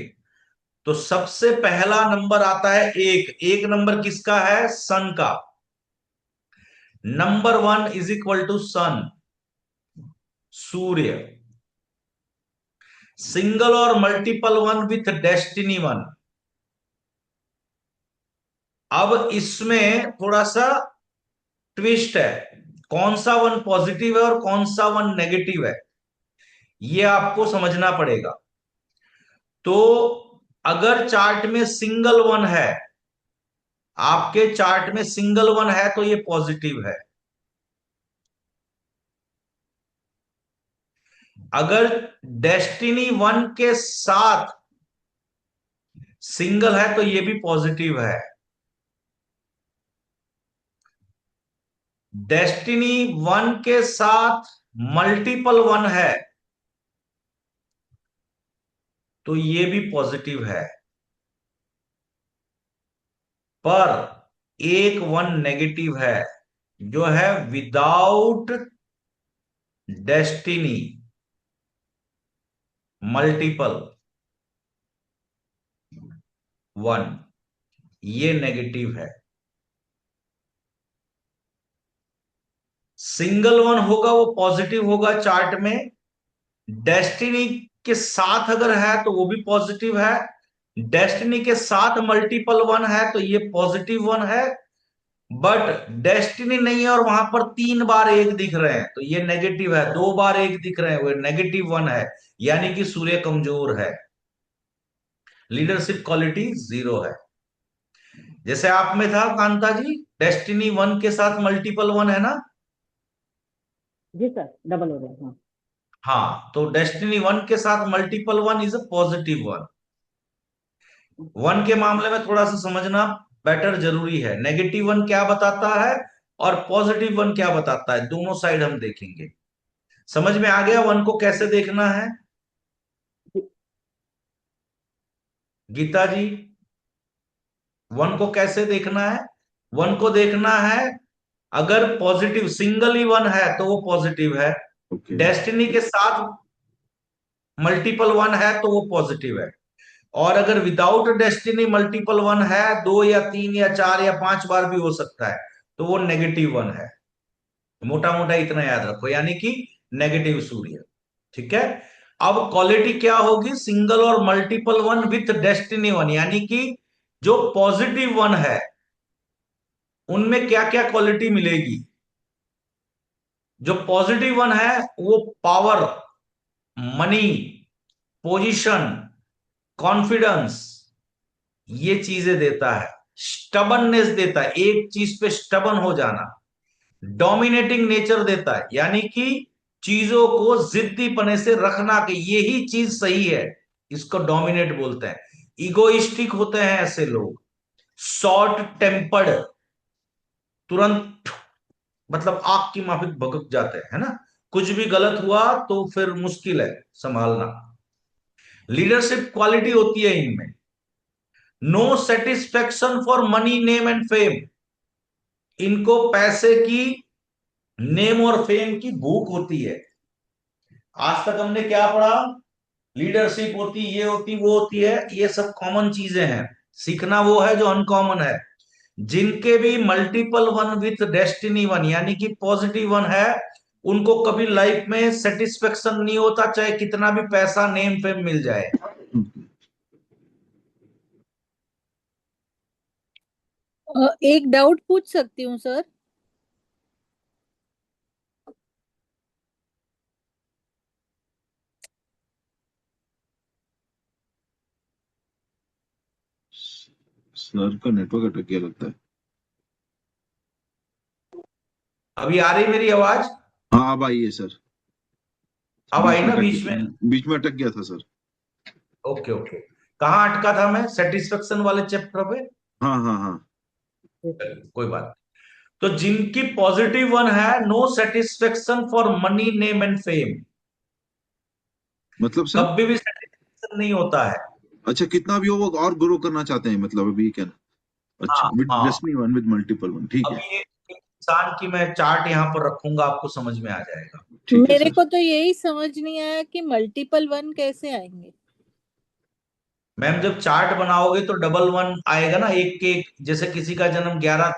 तो सबसे पहला नंबर आता है एक। एक नंबर किसका है? सन का। Number 1 is equal to sun, सूर्य। सिंगल और multiple one with destiny one. अब इसमें थोड़ा सा ट्विस्ट है, कौन सा वन पॉजिटिव है और कौन सा वन नेगेटिव है, ये आपको समझना पड़ेगा। तो अगर चार्ट में सिंगल वन है, आपके चार्ट में सिंगल वन है तो ये पॉजिटिव है। अगर डेस्टिनी वन के साथ सिंगल है तो ये भी पॉजिटिव है। डेस्टिनी 1 के साथ मल्टीपल 1 है तो ये भी पॉजिटिव है, पर एक 1 नेगेटिव है जो है विदाउट डेस्टिनी मल्टीपल 1, ये नेगेटिव है। सिंगल 1 होगा वो पॉजिटिव होगा चार्ट में, डेस्टिनी के साथ अगर है तो वो भी पॉजिटिव है, डेस्टिनी के साथ मल्टीपल 1 है तो ये पॉजिटिव 1 है, बट डेस्टिनी नहीं है और वहां पर 3 बार 1 दिख रहे हैं तो ये नेगेटिव है, 2 बार 1 दिख रहे हैं वो नेगेटिव 1 है, यानी कि सूर्य कमजोर है, लीडरशिप क्वालिटी 0 है। जैसे आप में था कांता जी, डेस्टिनी 1 के साथ मल्टीपल 1 है ना। जी सर, डबल हो गया। हाँ हाँ, तो डेस्टिनी 1 के साथ मल्टीपल 1 इज अ पॉजिटिव 1। 1 के मामले में थोड़ा सा समझना बेटर जरूरी है, नेगेटिव 1 क्या बताता है और पॉजिटिव 1 क्या बताता है, दोनों साइड हम देखेंगे। समझ में आ गया 1 को कैसे देखना है गीता जी? 1 को कैसे देखना है? 1 को देखना है, अगर पॉजिटिव सिंगल ही 1 है तो वो पॉजिटिव है, ओके। डेस्टिनी के साथ मल्टीपल 1 है तो वो पॉजिटिव है, और अगर विदाउट डेस्टिनी मल्टीपल 1 है, 2 या 3 या 4 या 5 बार भी हो सकता है, तो वो नेगेटिव 1 है। मोटा मोटा इतना याद रखो, यानी कि नेगेटिव सूर्य। ठीक है, अब क्वालिटी क्या होगी सिंगल और मल्टीपल 1 विथ डेस्टिनी 1, यानी कि जो पॉजिटिव 1 है उनमें क्या क्या क्वालिटी मिलेगी। जो पॉजिटिव 1 है वो पावर, मनी, पोजीशन, कॉन्फिडेंस, ये चीजें देता है, स्टबननेस देता है, एक चीज पे स्टबन हो जाना, डोमिनेटिंग नेचर देता है, यानी कि चीजों को जिद्दीपने से रखना कि यही चीज सही है, इसको डोमिनेट बोलते हैं। इगोइस्टिक होते हैं ऐसे लोग, शॉर्ट टेम्पर्ड, तुरंत मतलब आग की माफिक भड़क जाते हैं, है ना, कुछ भी गलत हुआ तो फिर मुश्किल है संभालना। लीडरशिप क्वालिटी होती है इनमें, no satisfaction for money name and fame, इनको पैसे की, नेम और फेम की भूख होती है। आज तक हमने क्या पढ़ा, लीडरशिप होती, ये होती, वो होती है, ये सब कॉमन चीजें हैं, सीखना वो है जो अनकॉमन है। जिनके भी मल्टीपल 1 विथ डेस्टिनी 1 यानी कि पॉजिटिव 1 है, उनको कभी लाइफ में सेटिस्फेक्शन नहीं होता, चाहे कितना भी पैसा नेम फेम मिल जाए। एक डाउट पूछ सकती हूँ सर? सर का नेटवर्क अटक गया लगता है। अभी आ रही मेरी आवाज? हाँ अब आई है सर। अब आई ना बीच में? बीच में अटक गया था सर। ओके ओके, कहाँ अटका था मैं, सेटिस्फेक्शन वाले चैप्टर पे? हाँ हाँ हाँ। कोई बात नहीं। तो जिनकी पॉजिटिव 1 है, no satisfaction for money name and fame, मतलब सर, कभी भी सेटिस्फेक्शन नहीं होता है। अच्छा कितना भी हो वो और ग्रो करना चाहते हैं, मतलब अभी क्या? अच्छा, हाँ विद हाँ, डेस्टिनी 1 विद मल्टीपल 1, ठीक है। अभी एक इंसान की मैं चार्ट यहाँ पर रखूंगा, आपको समझ में आ जाएगा। ठीक है मेरे सर। को तो यही समझ नहीं आया कि मल्टीपल 1 कैसे आएंगे। मैम जब चार्ट बनाओगे तो डबल 1 आएगा ना, एक के एक, जैसे किसी का जन्म 11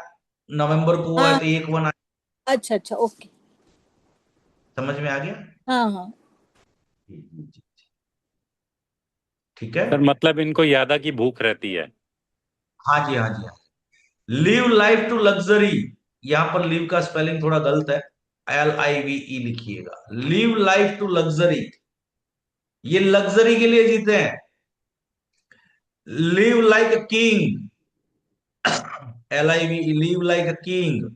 नवंबर को हुआ है हाँ, तो एक 1 आएगा। अच्छा अच्छा, ओके। समझ में आ गया? हाँ हाँ। ठीक है। सर मतलब इनको यादा की भूख रहती है। हाँ जी, हाँ जी, हाँ। लिव लाइफ टू लग्जरी, यहां पर लिव का स्पेलिंग थोड़ा गलत है, LIVE लिखिएगा, लिव लाइफ टू लग्जरी, ये लग्जरी के लिए जीते हैं। Live like a king, LIVE, live like a king.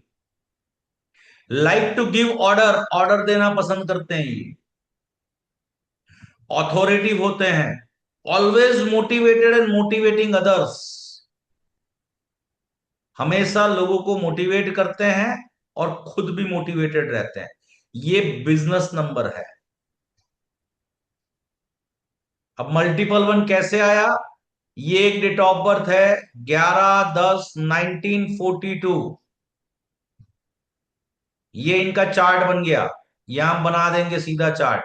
Like to give order, order देना पसंद करते हैं ये। ऑथोरिटिव होते हैं, always motivated and motivating others, हमेशा लोगों को मोटिवेट करते हैं और खुद भी मोटिवेटेड रहते हैं। ये बिजनेस नंबर है। अब मल्टीपल वन कैसे आया? ये एक डेट ऑफ बर्थ है 11/10/1942। ये इनका चार्ट बन गया, यहां बना देंगे सीधा चार्ट।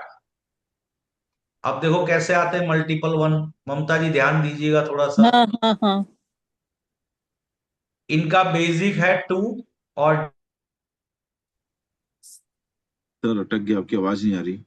अब देखो कैसे आते हैं मल्टीपल वन। ममता जी ध्यान दीजिएगा थोड़ा सा। हाँ हाँ हाँ। इनका बेसिक है 2 और सर अटक गया, आपकी आवाज नहीं आ रही।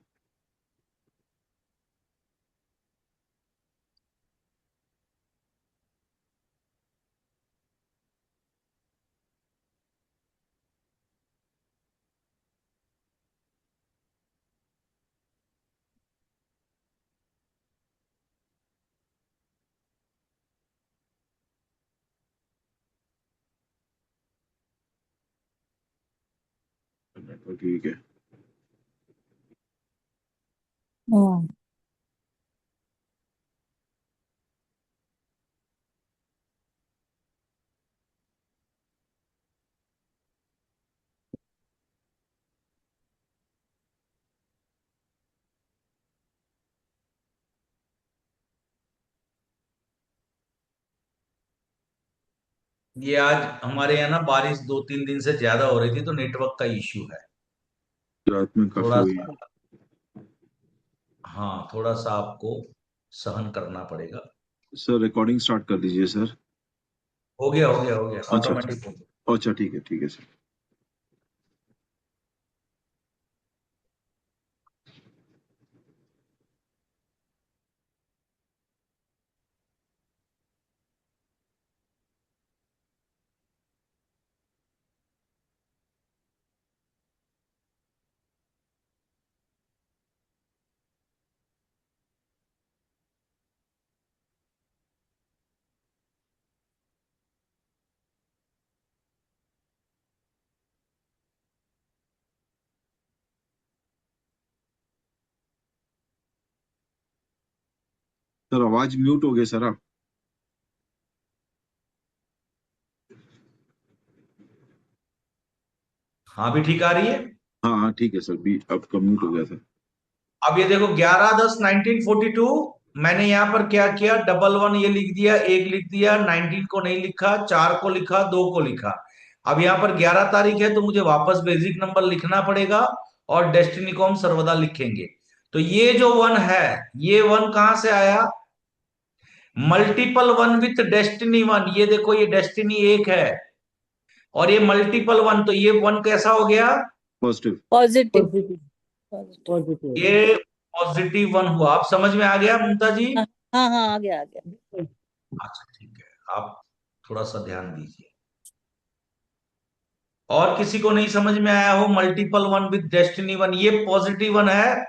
ठीक है। हाँ। ये आज हमारे यहाँ ना बारिश 2-3 दिन से ज्यादा हो रही थी, तो नेटवर्क का इश्यू है रात में काफी थोड़ा हुई। सा। हाँ, थोड़ा सा आपको सहन करना पड़ेगा। सर रिकॉर्डिंग स्टार्ट कर दीजिए सर। हो गया हो गया हो गया, अच्छा ऑटोमेटिक हो गया। अच्छा, ठीक है सर। सर आवाज म्यूट हो गई सर आप। हाँ, भी ठीक आ रही है। हाँ हाँ ठीक है सर, बी आपका म्यूट हो गया था। अब ये देखो 11/10/1942, मैंने यहां पर क्या किया, डबल वन ये लिख दिया, एक लिख दिया, 19 को नहीं लिखा, 4 को लिखा, 2 को लिखा। अब यहां पर 11 तारीख है तो मुझे वापस बेसिक नंबर लिखना पड़ेगा और डेस्टिनी को हम सर्वदा लिखेंगे। तो ये जो वन है, ये वन कहां से आया? Multiple one with destiny one. ये देखो, ये डेस्टिनी एक है और ये मल्टीपल वन, तो ये वन कैसा हो गया? Positive. Positive. Positive. Positive. Positive. ये पॉजिटिव वन हुआ। आप समझ में आ गया ममता जी? हाँ हाँ हाँ, आ गया आ गया। अच्छा ठीक है, आप थोड़ा सा ध्यान दीजिए। और किसी को नहीं समझ में आया हो? Multiple one with destiny one, ये पॉजिटिव वन है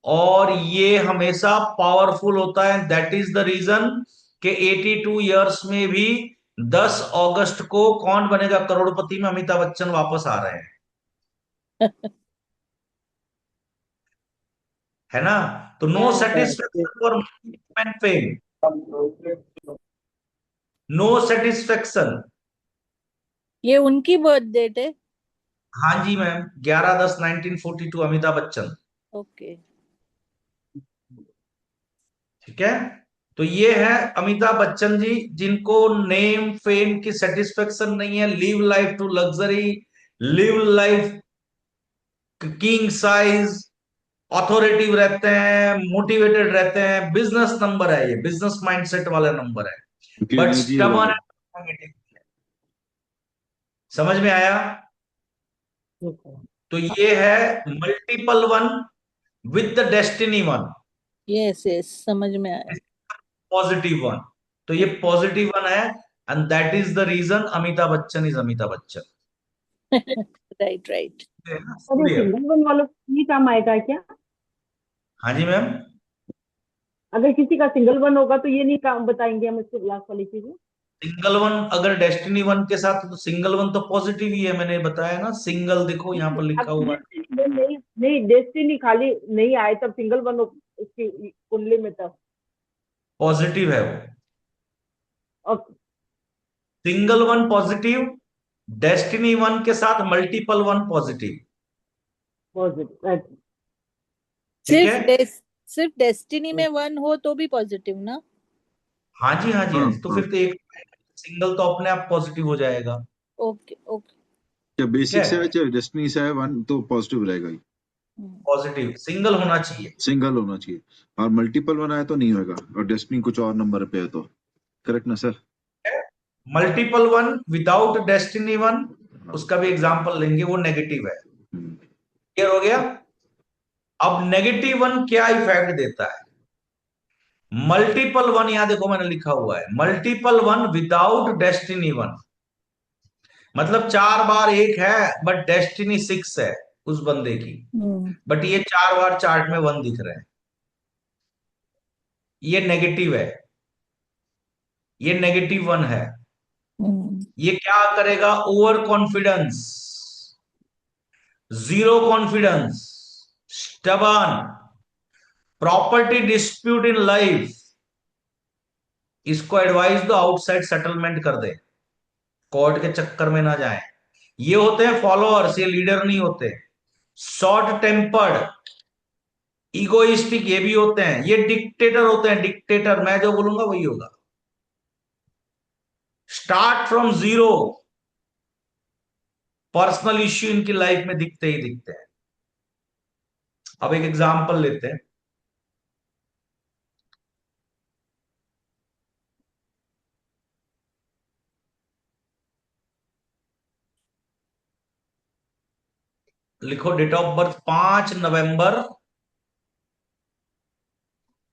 और ये हमेशा पावरफुल होता है। दैट इज द रीजन कि 82 ईयर्स में भी 10 अगस्त को कौन बनेगा करोड़पति में? अमिताभ बच्चन वापस आ रहे हैं, है ना? तो नो हाँ। Satisfaction for man fame, no satisfaction. ये उनकी बर्थ डेट है। हाँ जी मैम, 11/10/1942 अमिताभ बच्चन। ओके। ठीक है, तो ये है अमिताभ बच्चन जी, जिनको नेम फेम की सेटिस्फेक्शन नहीं है। Live life to luxury, live life king size, authoritative रहते हैं, मोटिवेटेड रहते हैं। बिजनेस नंबर है, ये बिजनेस माइंडसेट वाला नंबर है। उनकी बट एनर्जी अलग स्टबर्न, है। समझ में आया? ठीक है। तो ये है multiple one with the destiny one, yes yes, समझ में आया। Positive one. तो ये पॉजिटिव वन है and that is the reason Amitabh Bachchan is Amitabh Bachchan. Right right. और ये सिंगल वन वालों को ये काम आएगा क्या? हाँ जी मैम। अगर किसी का सिंगल वन होगा तो ये नहीं काम बताएंगे हम इसको लास्ट वाली चीजें? सिंगल वन अगर डेस्टिनी वन के साथ, तो सिंगल वन तो पॉजिटिव ही है, मैंने बताया ना। सिंगल देखो यहाँ पर लिखा अब हुआ है। डेस्टिनी नहीं, नहीं डेस्टिनी खाली नहीं आए तब सिंगल वन उसकी कुंडली में तब पॉजिटिव है वो। Okay. Single one positive, destiny one के साथ multiple one positive. Positive, right. ठीक है। सिर्फ डेस्टिनी में 1 हो तो भी पॉजिटिव ना? हाँ जी, हाँ जी, हाँ हाँ जी। तो हाँ। फिर तो एक सिंगल तो अपने आप पॉजिटिव हो जाएगा। Okay okay. क्या ठीक बेसिक से है, है चाहे डेस्टिनी से है वन तो पॉजिटिव रहेगा ही। पॉजिटिव सिंगल होना चाहिए। सिंगल होना चाहिए। और मल्टीपल वन आया तो नहीं होगा, और डेस्टिनी कुछ और नंबर पे है तो। करेक्ट ना sir? Multiple one without destiny one, हाँ। उसका भी एग्जांपल लेंगे, वो नेगेटिव है। हम्म। क्लियर हो गया? अब नेगेटिव वन क्या इफेक्ट देता है? मल्टीपल वन, यहां देखो मैंने लिखा हुआ है multiple one without destiny one, मतलब 4 बार 1 है बट डेस्टिनी 6 है उस बंदे की, बट ये 4 बार चार्ट में 1 दिख रहे हैं, ये नेगेटिव है, ये नेगेटिव वन है। ये क्या करेगा? Over confidence, zero confidence, stubborn, property dispute in life, इसको एडवाइस दो आउटसाइड सेटलमेंट कर दे, कोर्ट के चक्कर में ना जाए। ये होते हैं फॉलोअर्स, ये लीडर नहीं होते। शॉर्ट टेम्पर्ड, इगोइस्टिक ये भी होते हैं, ये डिक्टेटर होते हैं, डिक्टेटर, मैं जो बोलूंगा वही होगा। Start from zero, personal issue इनकी लाइफ में दिखते ही दिखते हैं। अब एक एग्जांपल लेते हैं। लिखो डेट ऑफ बर्थ 5 नवंबर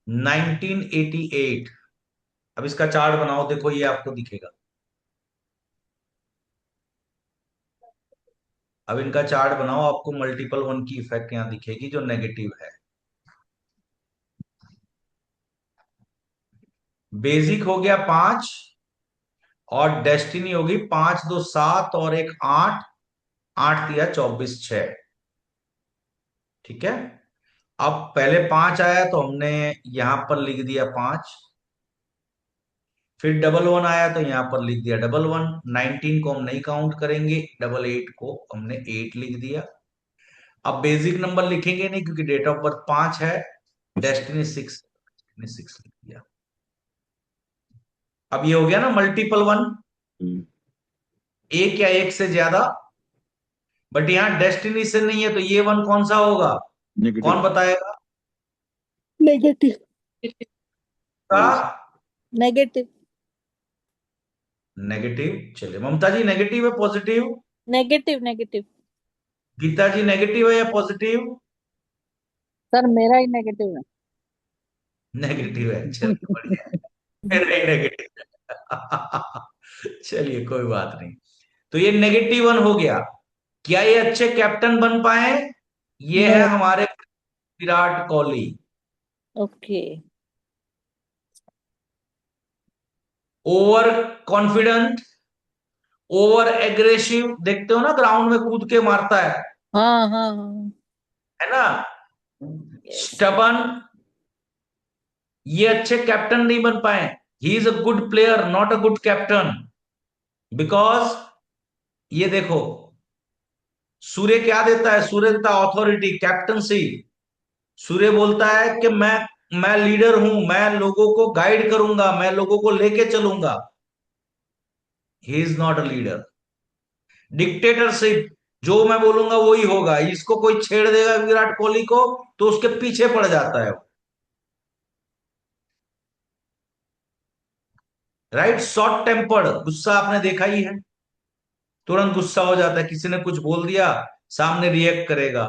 1988। अब इसका चार्ट बनाओ, देखो ये आपको दिखेगा। अब इनका चार्ट बनाओ, आपको मल्टीपल वन की इफेक्ट यहां दिखेगी जो नेगेटिव है। बेसिक हो गया 5, और डेस्टिनी होगी 5 2 7 और 1 8, 8 दिया 24 6। ठीक है। अब पहले 5 आया तो हमने यहां पर लिख दिया 5, फिर डबल वन आया तो यहां पर लिख दिया डबल वन। 19 को हम नहीं काउंट करेंगे, डबल 8 को हमने 8 लिख दिया। अब बेसिक नंबर लिखेंगे नहीं क्योंकि डेट ऑफ बर्थ 5 है, डेस्टिनी 6, 6 लिख दिया। अब ये हो गया ना मल्टीपल वन, हम्म। एक या एक से ज्यादा, बट यहां डेस्टिनी से नहीं है तो ये वन कौन सा होगा? नेगेटिव। कौन बताएगा? नेगेटिव का नेगेटिव नेगेटिव। चलिए ममता जी, नेगेटिव है positive? Negative negative. Geeta ji, negative है या पॉजिटिव? सर मेरा ही नेगेटिव है। नेगेटिव है, चलिए बढ़िया है। मेरा ही नेगेटिव चलिए कोई बात नहीं। तो ये नेगेटिव वन हो गया। क्या ये अच्छे कैप्टन बन पाए? ये है नो। हमारे Virat Kohli. Okay. Over confident, over aggressive, देखते हो ना ग्राउंड में कूद के मारता हाँ हाँ हाँ। है ना? यस। स्टबन, ये अच्छे कैप्टन नहीं बन पाए। He is a good player not a good captain, because ये देखो, सूर्य क्या देता है? सूर्य देता है अथॉरिटी, कैप्टनसी। सूर्य बोलता है कि मैं लीडर हूं, मैं लोगों को गाइड करूंगा, मैं लोगों को लेके चलूंगा। He is not a leader. Dictatorship, जो मैं बोलूंगा वही होगा, इसको कोई छेड़ देगा विराट कोहली को तो उसके पीछे पड़ जाता है। राइट? शॉर्ट टेम्पर्ड, गुस्सा आपने देखा ही है, तुरंत गुस्सा हो जाता है, किसी ने कुछ बोल दिया सामने रिएक्ट करेगा।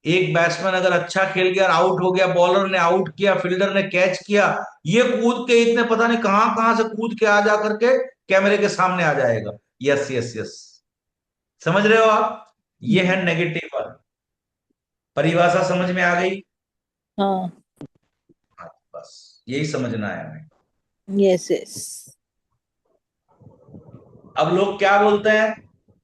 एक बैट्समैन अगर अच्छा खेल गया, आउट हो गया, बॉलर ने आउट किया, फील्डर ने कैच किया, ये कूद के इतने पता नहीं कहां कहां से कूद के आ जा करके कैमरे के सामने आ जाएगा। यस यस यस, समझ रहे हो आप? ये है नेगेटिव। परिभाषा समझ में आ गई? हाँ। हाँ, बस यही समझना है हमें। Yes yes. अब लोग क्या बोलते हैं?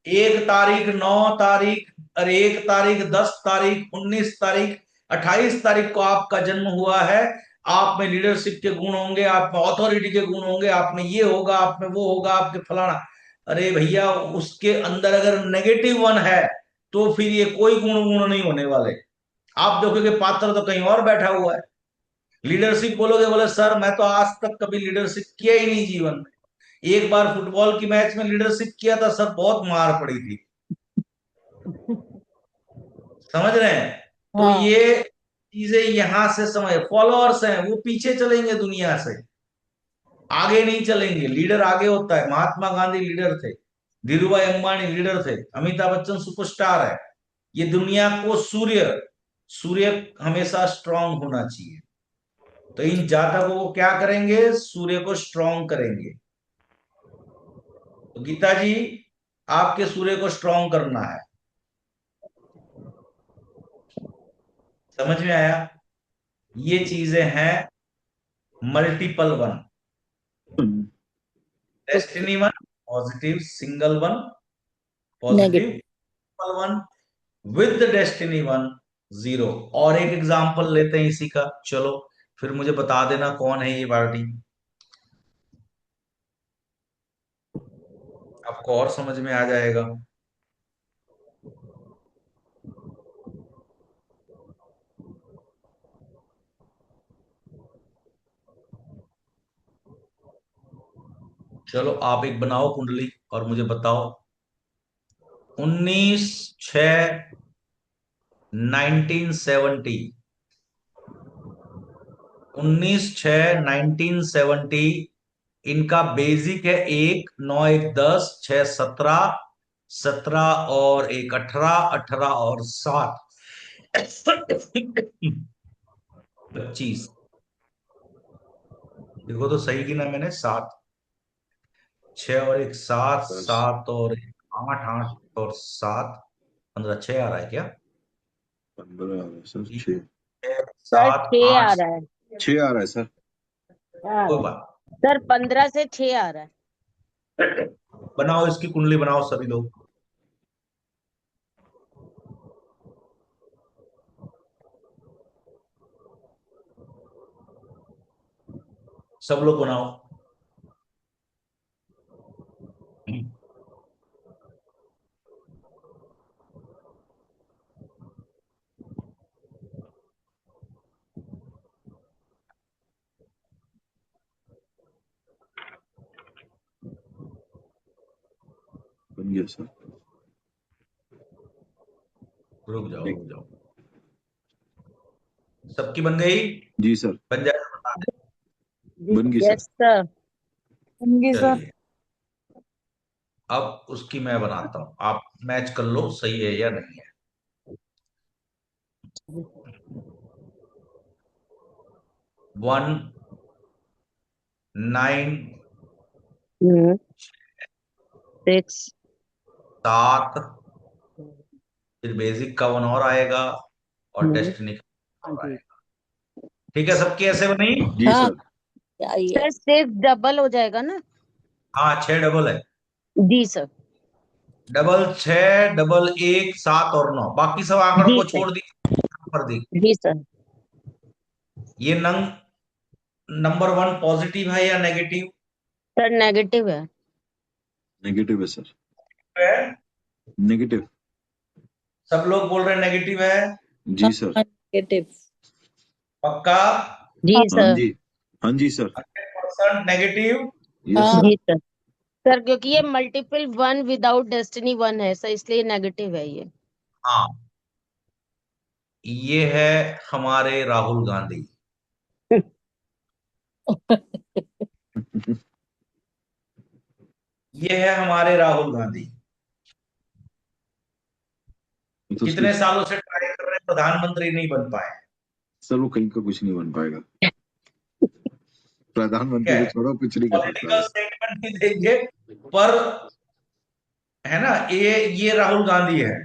1 तारीख, 9 तारीख, और 1 तारीख, 10 तारीख, 19 तारीख, 28 तारीख को आपका जन्म हुआ है, आप में लीडरशिप के गुण होंगे, आप में अथॉरिटी के गुण होंगे, आप में ये होगा, आप में वो होगा, आपके फलाना। अरे भैया, उसके अंदर अगर नेगेटिव वन है तो फिर ये कोई गुण गुण नहीं होने वाले। आप देखोगे पात्र तो कहीं और बैठा हुआ है। लीडरशिप बोलोगे, बोले सर मैं तो आज तक कभी लीडरशिप किया ही नहीं जीवन में। एक बार फुटबॉल की मैच में लीडरशिप किया था सर, बहुत मार पड़ी थी। समझ रहे हैं? तो हाँ ये चीजें यहां से समझ, फॉलोअर्स हैं वो पीछे चलेंगे दुनिया से, आगे नहीं चलेंगे। लीडर आगे होता है। महात्मा गांधी लीडर थे, धीरूभाई अंबानी लीडर थे, अमिताभ बच्चन सुपरस्टार है। ये दुनिया को सूर्य सूर्य हमेशा स्ट्रांग होना चाहिए। तो इन जातकों को क्या करेंगे? सूर्य को स्ट्रांग करेंगे। तो गीता जी, आपके सूर्य को स्ट्रांग करना है। समझ में आया? ये चीजें हैं multiple one. Destiny one positive, single one positive, negative. One with destiny one zero. और एक एग्जांपल लेते हैं इसी का, चलो फिर मुझे बता देना कौन है ये पार्टी, आपको और समझ में आ जाएगा। चलो आप एक बनाओ कुंडली और मुझे बताओ। 19/6/1970, 19/6/1970 इनका बेसिक है 1, 9, 1, 10, 6, 17, 17 और 1, 18, 18 और 7, 25। देखो तो सही गिना मैंने, 7, 6 और 1, 7, 7 और 1, 8, 8 और 7, 15, 6 आ रहा है क्या? 15 सर, 6 6, सर 7, 6 आ 8। रहा है। 6 आ रहा है सर। कोई बात, सर 15 से 6 आ रहा है। बनाओ इसकी कुंडली बनाओ सभी लोग। सब लोग बनाओ। बन गया सर। रुक जाओ रुक जाओ, सबकी बन गई? जी सर, बन जाए तो बता दें। बन गई सर। Yes sir. होंगे सर। चलिए, अब उसकी मैं बनाता हूं, आप मैच कर लो सही है या नहीं है। 1, 9, 6 7, फिर बेसिक का 1 और आएगा और डेस्टिनी का 1 और आएगा। ठीक है, सबकी ऐसे बनी? जी हाँ सर। क्या ही है। सर 6 डबल हो जाएगा ना? हाँ, 6 डबल है। जी सर। डबल 6, डबल 1, 7 और 9, बाकी सब आंकड़ों जी को सर। छोड़ दी, पर दी। जी सर। ये नंबर 1 पॉजिटिव है या नेगेटिव सर नेगेटिव है। नेगेटिव है सर। है? नेगेटिव। सब लोग बोल रहे हैं नेगेटिव है। जी सर। नेगेटिव। पक्का? जी हाँ हाँ सर। जी, हाँ जी सर। 100% नेगेटिव। यस हाँ सर। जी सर। सर क्योंकि ये multiple one without destiny one है सर, इसलिए नेगेटिव है ये। हाँ, ये है हमारे राहुल गांधी। ये है हमारे राहुल गांधी। तो उसके कितने सालों से ट्राई कर रहे हैं, प्रधानमंत्री नहीं बन पाए। सर वो कहीं का कुछ नहीं बन पाएगा। ठीक प्रधानमंत्री है, को छोड़ो, कुछ नहीं कर सकता पॉलिटिकल है। स्टेटमेंट भी देंगे, पर है ना, ये राहुल गांधी है।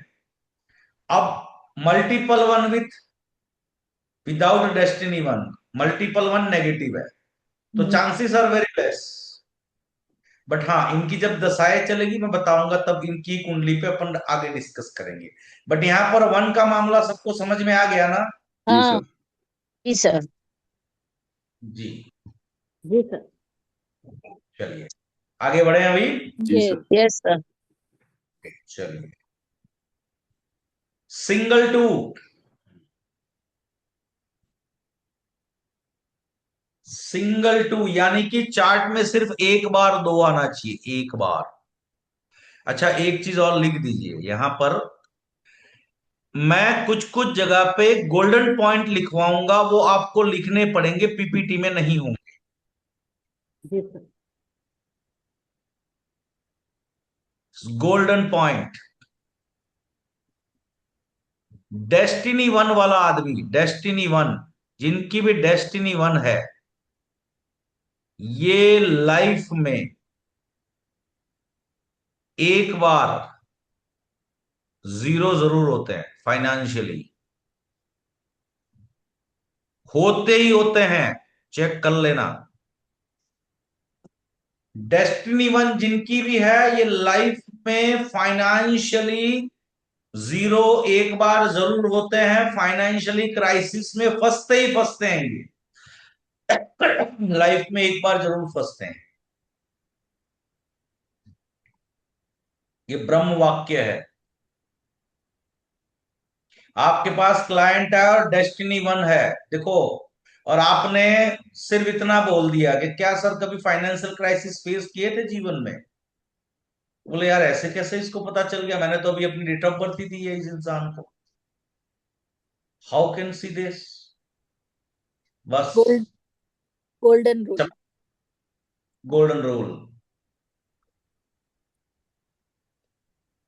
अब multiple one without destiny one, multiple one negative है, तो chances are very less. But हाँ, इनकी जब दशाएं चलेगी मैं बताऊंगा, तब इनकी कुंडली पे अपन आगे डिस्कस करेंगे। बट यहाँ पर वन का मामला सबको समझ में आ गया ना? जी हाँ सर। जी सर। जी। जी सर। चलिए आगे बढ़े अभी। जी ये सर। Yes sir. चलिए सिंगल टू। सिंगल टू यानी कि चार्ट में सिर्फ एक बार दो आना चाहिए, एक बार। अच्छा एक चीज और लिख दीजिए यहां पर, मैं कुछ कुछ जगह पे गोल्डन पॉइंट लिखवाऊंगा, वो आपको लिखने पड़ेंगे, पीपीटी में नहीं होंगे। जी sir. Golden point. Destiny one वाला आदमी, डेस्टिनी वन, जिनकी भी डेस्टिनी वन है, ये लाइफ में एक बार जीरो जरूर होते हैं, फाइनेंशियली होते ही होते हैं, चेक कर लेना। डेस्टिनी वन जिनकी भी है, ये लाइफ में फाइनेंशियली जीरो एक बार जरूर होते हैं, फाइनेंशियली क्राइसिस में फंसते ही फंसते हैं, ये लाइफ में एक बार जरूर फंसते हैं। ये ब्रह्म वाक्य है। आपके पास क्लाइंट है और डेस्टिनी वन है, देखो, और आपने सिर्फ इतना बोल दिया कि क्या सर कभी फाइनेंशियल क्राइसिस फेस किए थे जीवन में? बोले यार ऐसे कैसे इसको पता चल गया, मैंने तो अभी अपनी डेट ऑफ बर्थ ही दी है इस इंसान को। How can see this? बस golden rule. Golden rule.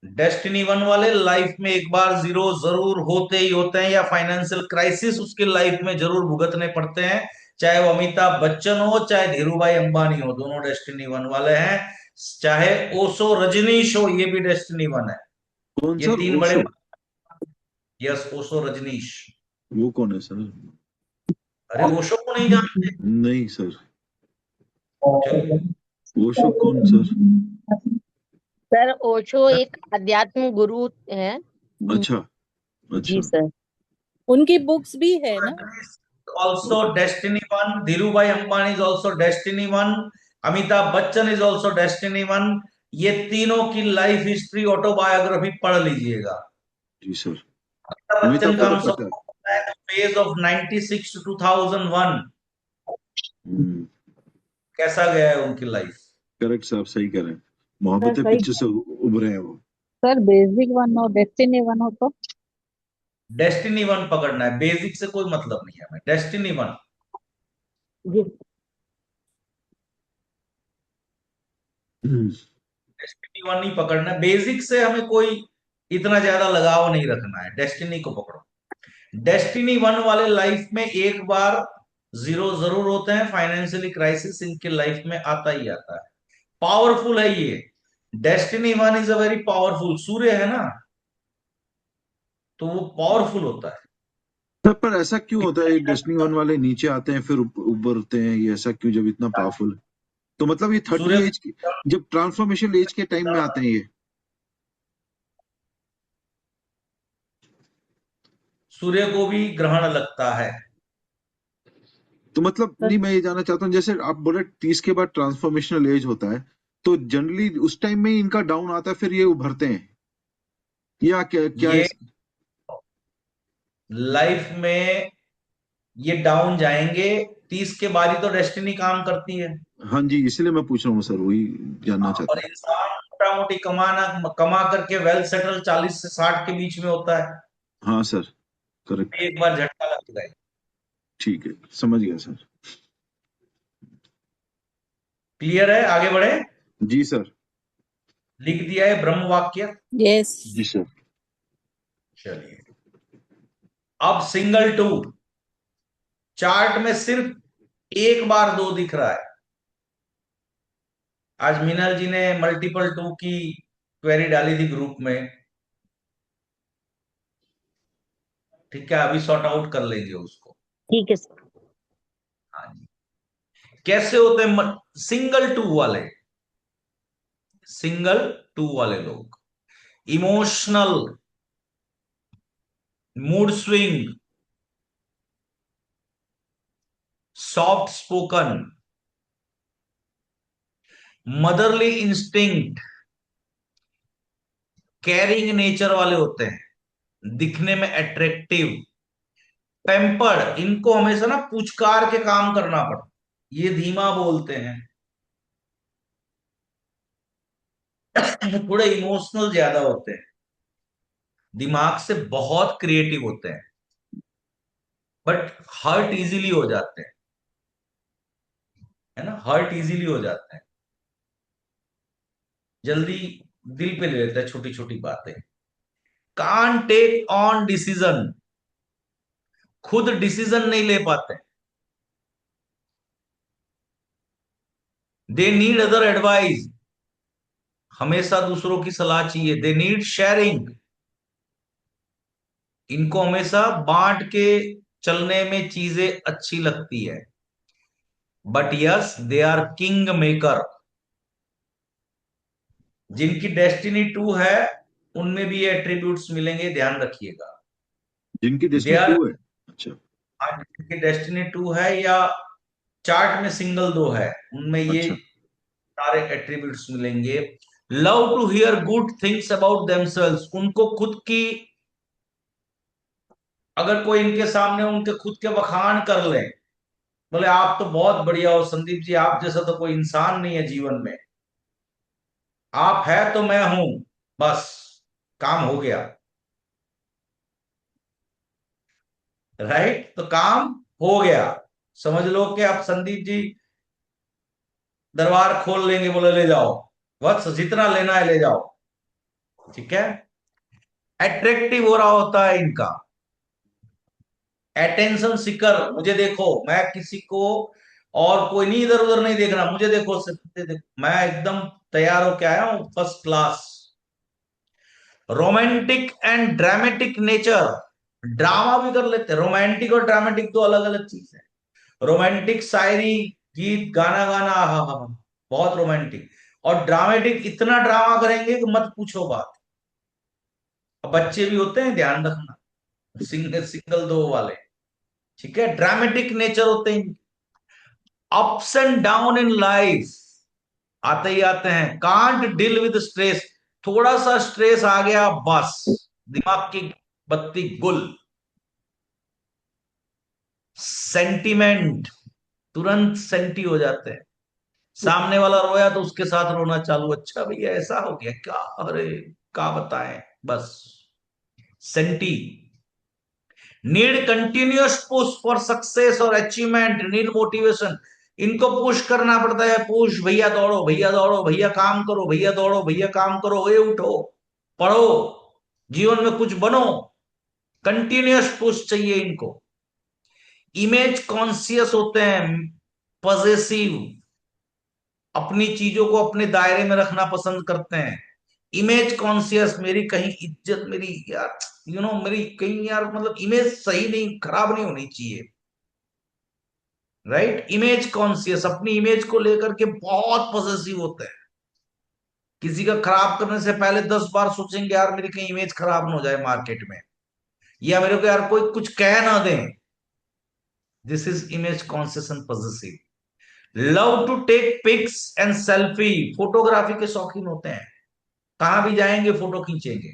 Destiny one वाले लाइफ में एक बार जीरो जरूर होते ही होते हैं, या फाइनेंशियल क्राइसिस उसके लाइफ में जरूर भुगतने पड़ते हैं, चाहे वो अमिताभ बच्चन हो चाहे धीरूभाई अंबानी हो, दोनों डेस्टिनी वन वाले हैं। चाहे ओशो रजनीश हो, ये भी डेस्टिनी वन है। कौन ये सर, तीन बड़े। ओशो? यस, ओशो रजनीश। वो कौन है सर? अरे ओशो को नहीं जानते? नहीं सर। चलिए। ओशो कौन सर? सर ओशो एक अध्यात्म गुरु है। अच्छा। जी अच्छा। सर। उनकी बुक्स भी है ना। Also destiny one, Dhirubhai Ambani is also destiny one, Amitabh Bachchan is also destiny one. ये तीनों की लाइफ हिस्ट्री ऑटोबायोग्राफी पढ़ लीजिएगा। जी सर। अमिताभ बच्चन अमिताभ का का तो हम पता है। सब फेज ऑफ 96 to 2001 हम्म। कैसा गया है उनकी लाइफ। करेक्ट साहब, सही कह रहे हैं। सर मोहब्बतें सही। पीछे से उभरे हैं वो। सर बेसिक वन और डेस्टिनी वन हो तो। डेस्टिनी वन पकड़ना है, बेसिक से कोई मतलब नहीं है हमें, डेस्टिनी वन। जी। हम्म। डेस्टिनी वन ही पकड़ना है, बेसिक से हमें कोई इतना ज्यादा लगाव नहीं रखना है, डेस्टिनी को पकड़ो। डेस्टिनी वन वाले लाइफ में एक बार जीरो जरूर होते हैं, फाइनेंशियली क्राइसिस इनके लाइफ में आता ही आता है। पावरफुल है ये। Destiny one is a very powerful, सूर्य है ना, तो वो पावरफुल होता है। सर पर ऐसा क्यों होता है, डेस्टिनी वन वाले नीचे आते हैं फिर ऊपर उठते हैं, ये ऐसा क्यों जब इतना पावरफुल है? तो मतलब ये 30 सूर्य एज की, जब ट्रांसफॉर्मेशन एज के टाइम में आते हैं ये? सूर्य को भी ग्रहण लगता है। तो मतलब सर नहीं, मैं ये जानना चाहता हूँ, जैसे आप बोले 30 के बाद ट्रांसफॉर्मेशनल एज होता है, तो जनरली उस टाइम में ही इनका डाउन आता है, फिर ये उभरते हैं, या क्या क्या ये लाइफ में ये डाउन जाएंगे, 30 के बाद ही तो डेस्टिनी काम करती है। हाँ जी, इसलिए मैं पूछ रहा हूँ सर, वही जानना चाहता और इंसान मोटा मोटी कमा करके वेल सेटल 40 से 60 के बीच में होता है। हूँ। हाँ सर, करेक्ट। एक बार झटका लग गए। ठीक है, समझ गया सर। क्लियर है, आगे बढ़े। जी सर। लिख दिया है ब्रह्म वाक्य। यस। जी सर। चलिए अब सिंगल टू, चार्ट में सिर्फ एक बार दो दिख रहा है। आज मीनल जी ने मल्टीपल टू की क्वेरी डाली थी ग्रुप में, ठीक है, अभी सॉर्ट आउट कर लेंगे उसको। ठीक है सर। हाँ जी। कैसे होते हैं सिंगल टू वाले? सिंगल टू वाले लोग emotional, mood swing, soft spoken, motherly instinct, caring nature वाले होते हैं, दिखने में अट्रैक्टिव, पेम्पर्ड, इनको हमेशा ना पुचकार के काम करना पड़ता, ये धीमा बोलते हैं, थोड़े इमोशनल ज्यादा होते हैं, दिमाग से बहुत क्रिएटिव होते हैं, बट हर्ट इजीली हो जाते हैं, है ना, हर्ट इजीली हो जाते हैं, जल्दी दिल पे ले लेते हैं छोटी छोटी बातें, कान टेक ऑन डिसीजन, खुद डिसीजन नहीं ले पाते, दे नीड अदर एडवाइस, हमेशा दूसरों की सलाह चाहिए, दे नीड शेयरिंग, इनको हमेशा बांट के चलने में चीजें अच्छी लगती है, but yes they are king maker, जिनकी डेस्टिनी 2 है उनमें भी ये एट्रीब्यूट्स मिलेंगे, ध्यान रखिएगा। जिनकी दे डेस्टिनी आर, 2 है। अच्छा। जिनकी डेस्टिनी 2 है या चार्ट में सिंगल 2 है, उनमें ये अच्छा। सारे एट्रीब्यूट्स मिलेंगे। Love to hear good things about themselves, उनको खुद की, अगर कोई इनके सामने उनके खुद के बखान कर ले, बोले आप तो बहुत बढ़िया हो संदीप जी, आप जैसा तो कोई इंसान नहीं है जीवन में, आप है तो मैं हूं, बस काम हो गया, राइट, तो काम हो गया, समझ लो कि आप संदीप जी दरबार खोल लेंगे, बोले ले जाओ, बस जितना लेना है ले जाओ, ठीक है। अट्रैक्टिव हो रहा होता है इनका, अटेंशन सीकर, मुझे देखो, मैं किसी को और कोई नहीं, इधर उधर नहीं देखना, मुझे देखो, सिर्फ देखो, मैं एकदम तैयार होके आया हूं first class. Romantic and dramatic nature, drama भी कर लेते हैं, रोमांटिक और ड्रामेटिक दो अलग अलग चीज है। रोमांटिक शायरी, गीत, गाना गाना, हा हा हा, बहुत रोमांटिक, और ड्रामेटिक इतना ड्रामा करेंगे कि मत पूछो बात। अब बच्चे भी होते हैं, ध्यान रखना, सिंगल सिंगल दो वाले, ठीक है, ड्रामेटिक नेचर होते हैं। Ups and down in life आते ही आते हैं, कांट डील विद स्ट्रेस, थोड़ा सा स्ट्रेस आ गया बस दिमाग की बत्ती गुल। सेंटिमेंट, तुरंत सेंटी हो जाते हैं, सामने वाला रोया तो उसके साथ रोना चालू, अच्छा भैया ऐसा हो गया क्या, अरे क्या बताएं, बस senti. Need continuous push for success और अचीवमेंट, नीड मोटिवेशन, इनको पुश करना पड़ता है, पुश, भैया दौड़ो, भैया दौड़ो, भैया काम करो, भैया दौड़ो, भैया काम करो, ये उठो, पढ़ो, जीवन में कुछ बनो, कंटिन्यूअस पुश चाहिए इनको। इमेज कॉन्शियस होते हैं, पॉजेसिव, अपनी चीजों को अपने दायरे में रखना पसंद करते हैं। इमेज कॉन्शियस, मेरी कहीं इज्जत, मेरी यार मेरी कहीं यार मतलब इमेज सही नहीं, खराब नहीं होनी चाहिए, राइट। इमेज कॉन्शियस, अपनी इमेज को लेकर के बहुत पॉजिटिव होते हैं, किसी का खराब करने से पहले 10 बार सोचेंगे, यार मेरी कहीं इमेज खराब ना हो जाए मार्केट में, या मेरे को यार कोई कुछ कह ना दे। This is image conscious and positive. Love to take pics and selfie, photography के शौकीन होते हैं, कहां भी जाएंगे फोटो खींचेंगे,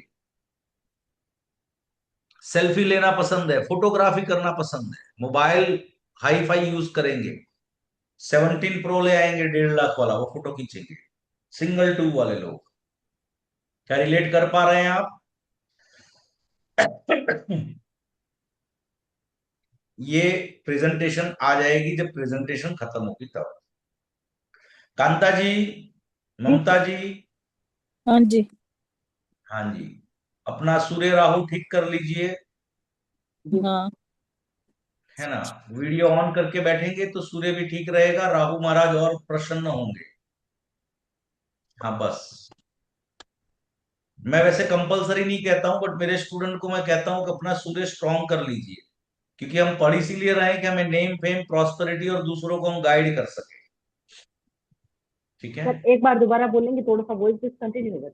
सेल्फी लेना पसंद है, फोटोग्राफी करना पसंद है, मोबाइल हाई फाई यूज करेंगे, 17 प्रो ले आएंगे 1.5 लाख वाला, वो फोटो खींचेंगे, सिंगल 2 वाले लोग। क्या रिलेट कर पा रहे हैं आप? ये प्रेजेंटेशन आ जाएगी जब प्रेजेंटेशन खत्म होगी तब। कांता जी, ममता जी, हाँ जी। हाँ जी, अपना सूर्य राहु ठीक कर लीजिए, हाँ। है ना, वीडियो ऑन करके बैठेंगे तो सूर्य भी ठीक रहेगा, राहु महाराज और प्रसन्न होंगे। हाँ बस, मैं वैसे कंपलसरी नहीं कहता हूं, बट मेरे स्टूडेंट को मैं कहता हूं कि अपना सूर्य स्ट्रांग कर लीजिए, क्योंकि हम पढ़ इसीलिए रहे हैं कि हमें नेम फेम प्रॉस्पेरिटी और दूसरों को हम गाइड कर सके, ठीक है। सर एक बार दोबारा बोलेंगे, थोड़ा सा वॉइस डिसकंटिन्यू होगा।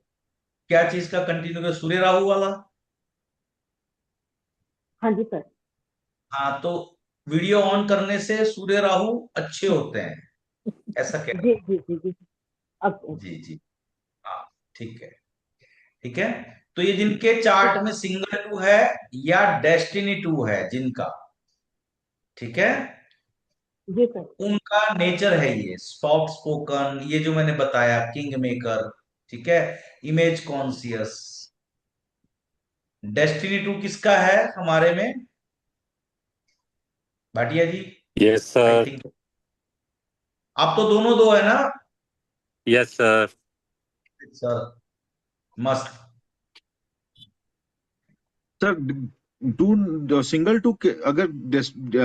क्या चीज का कंटिन्यू कर, सूर्य राहु वाला? हाँ जी सर। हाँ, तो वीडियो ऑन करने से सूर्य राहु अच्छे होते हैं, ऐसा कह रहे जी हैं। जी जी जी। ओके। जी जी। हाँ, ठीक है। ठीक है, तो ये जिनके चार्ट में सिंगल टू है या डेस्टिनी टू है जिनका, ठीक है, जी सर। उनका नेचर है ये सॉफ्ट स्पोकन, ये जो मैंने बताया किंग मेकर, ठीक है, इमेज कॉन्सियस। डेस्टिनी टू किसका है हमारे में, Bhatia ji? Yes I sir. Think आप तो दोनों दो है ना? Yes sir. सर मस्त। सर टू सिंगल टू अगर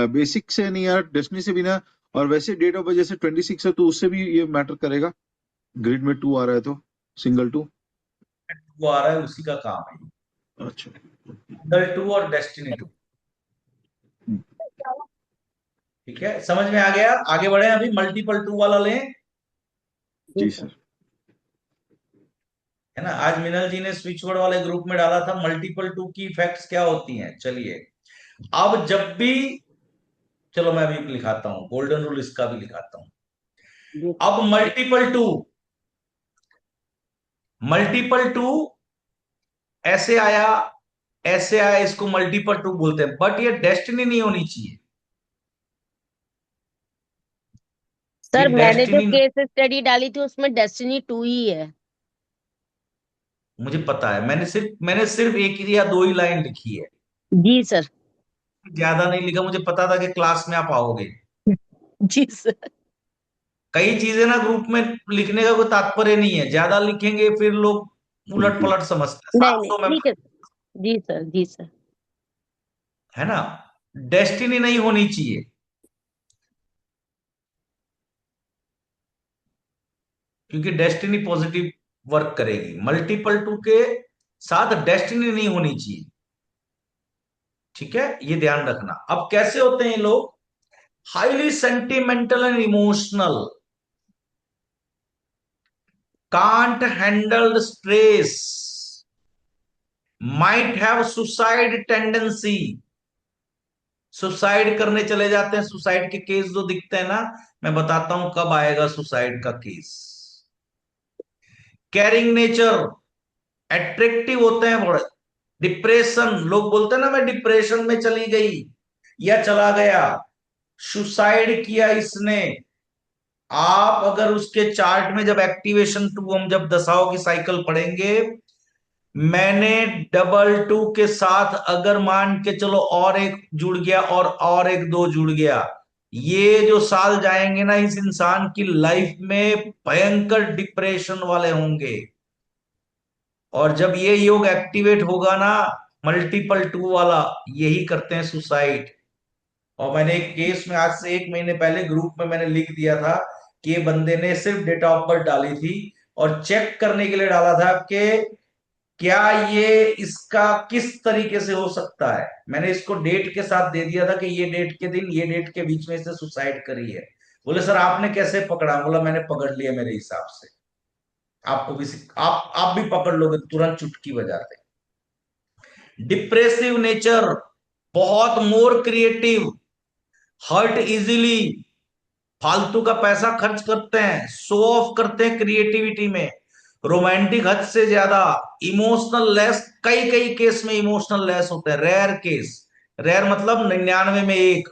बेसिक से नहीं यार, डेस्टिनी से भी ना, और वैसे डेट ऑफ बर्थ जैसे 26 है तो उससे भी ये मैटर करेगा, ग्रिड में 2 आ रहा है तो सिंगल टू। वो आ रहा है, उसी का काम है अच्छा। सिंगल टू और डेस्टिनी टू। ठीक है, समझ में आ गया? आगे बढ़े, अभी मल्टीपल टू वाला लें, जी जी सर। सर। है ना? आज मिनल जी ने स्विच वर्ड वाले ग्रुप में डाला था मल्टीपल टू की इफेक्ट्स क्या होती हैं। चलिए, अब जब भी, चलो मैं भी लिखाता हूं, गोल्डन रूल इसका भी लिखाता हूं। जी सर। अब मल्टीपल टू ऐसे आया, ऐसे आया, इसको मल्टीपल टू बोलते हैं, बट ये डेस्टिनी नहीं होनी चाहिए। ये सर मैंने जो डेस्टिनी, केस स्टडी डाली थी उसमें डेस्टिनी 2 ही है। मुझे पता है, मैंने सिर्फ एक ही या दो ही लाइन लिखी है, जी सर। ज्यादा नहीं लिखा। मुझे पता था कि क्लास में आप आओगे। जी सर। कई चीजें ना ग्रुप में लिखने का कोई तात्पर्य नहीं है, ज्यादा लिखेंगे फिर लोग उलट बिल्कुल। पलट समझते हैं। नहीं नहीं 700 ठीक मेंबर, है। जी सर जी सर। है ना? डेस्टिनी नहीं होनी चाहिए, क्योंकि डेस्टिनी पॉजिटिव वर्क करेगी। मल्टीपल टू के साथ डेस्टिनी नहीं होनी चाहिए, ठीक है, ये ध्यान रखना। अब कैसे होते हैं ये लोग? Highly sentimental and emotional, can't handle stress, might have suicide tendency, suicide करने चले जाते हैं। सुसाइड के केस जो दिखते हैं ना, मैं बताता हूं कब आएगा सुसाइड का केस। कैरिंग नेचर, एट्रैक्टिव होते हैं बड़े। डिप्रेशन, लोग बोलते हैं ना मैं डिप्रेशन में चली गई या चला गया, सुसाइड किया इसने। आप अगर उसके चार्ट में जब एक्टिवेशन टू, हम जब दशाओं की साइकिल पढ़ेंगे, मैंने डबल टू के साथ अगर मान के चलो और एक जुड़ गया और एक दो जुड़ गया, ये जो साल जाएंगे ना इस इंसान की लाइफ में भयंकर डिप्रेशन वाले होंगे। और जब ये योग एक्टिवेट होगा ना, मल्टीपल टू वाला, यही करते हैं सुसाइड। और मैंने एक केस में आज से 1 महीने पहले ग्रुप में मैंने लिख दिया था कि ये बंदे ने सिर्फ डेट ऑफ बर्थ डाली थी और चेक करने के लिए डाला था कि क्या ये इसका किस तरीके से हो सकता है। मैंने इसको डेट के साथ दे दिया था कि ये डेट के दिन, ये डेट के बीच में इसने सुसाइड करी है। बोले सर आपने कैसे पकड़ा? बोला मैंने पकड़ लिया मेरे हिसाब से। आपको भी आप भी पकड़ लोगे तुरंत चुटकी बजाते। डिप्रेसिव नेचर, बहुत मोर क्रिएटिव, हर्ट इजीली, फालतू का पैसा खर्च करते हैं, शो ऑफ करते हैं क्रिएटिविटी में, रोमांटिक हद से ज्यादा, इमोशनल लेस, कई कई केस में इमोशनल लेस होते हैं, रेयर केस, रेयर मतलब 99 में एक।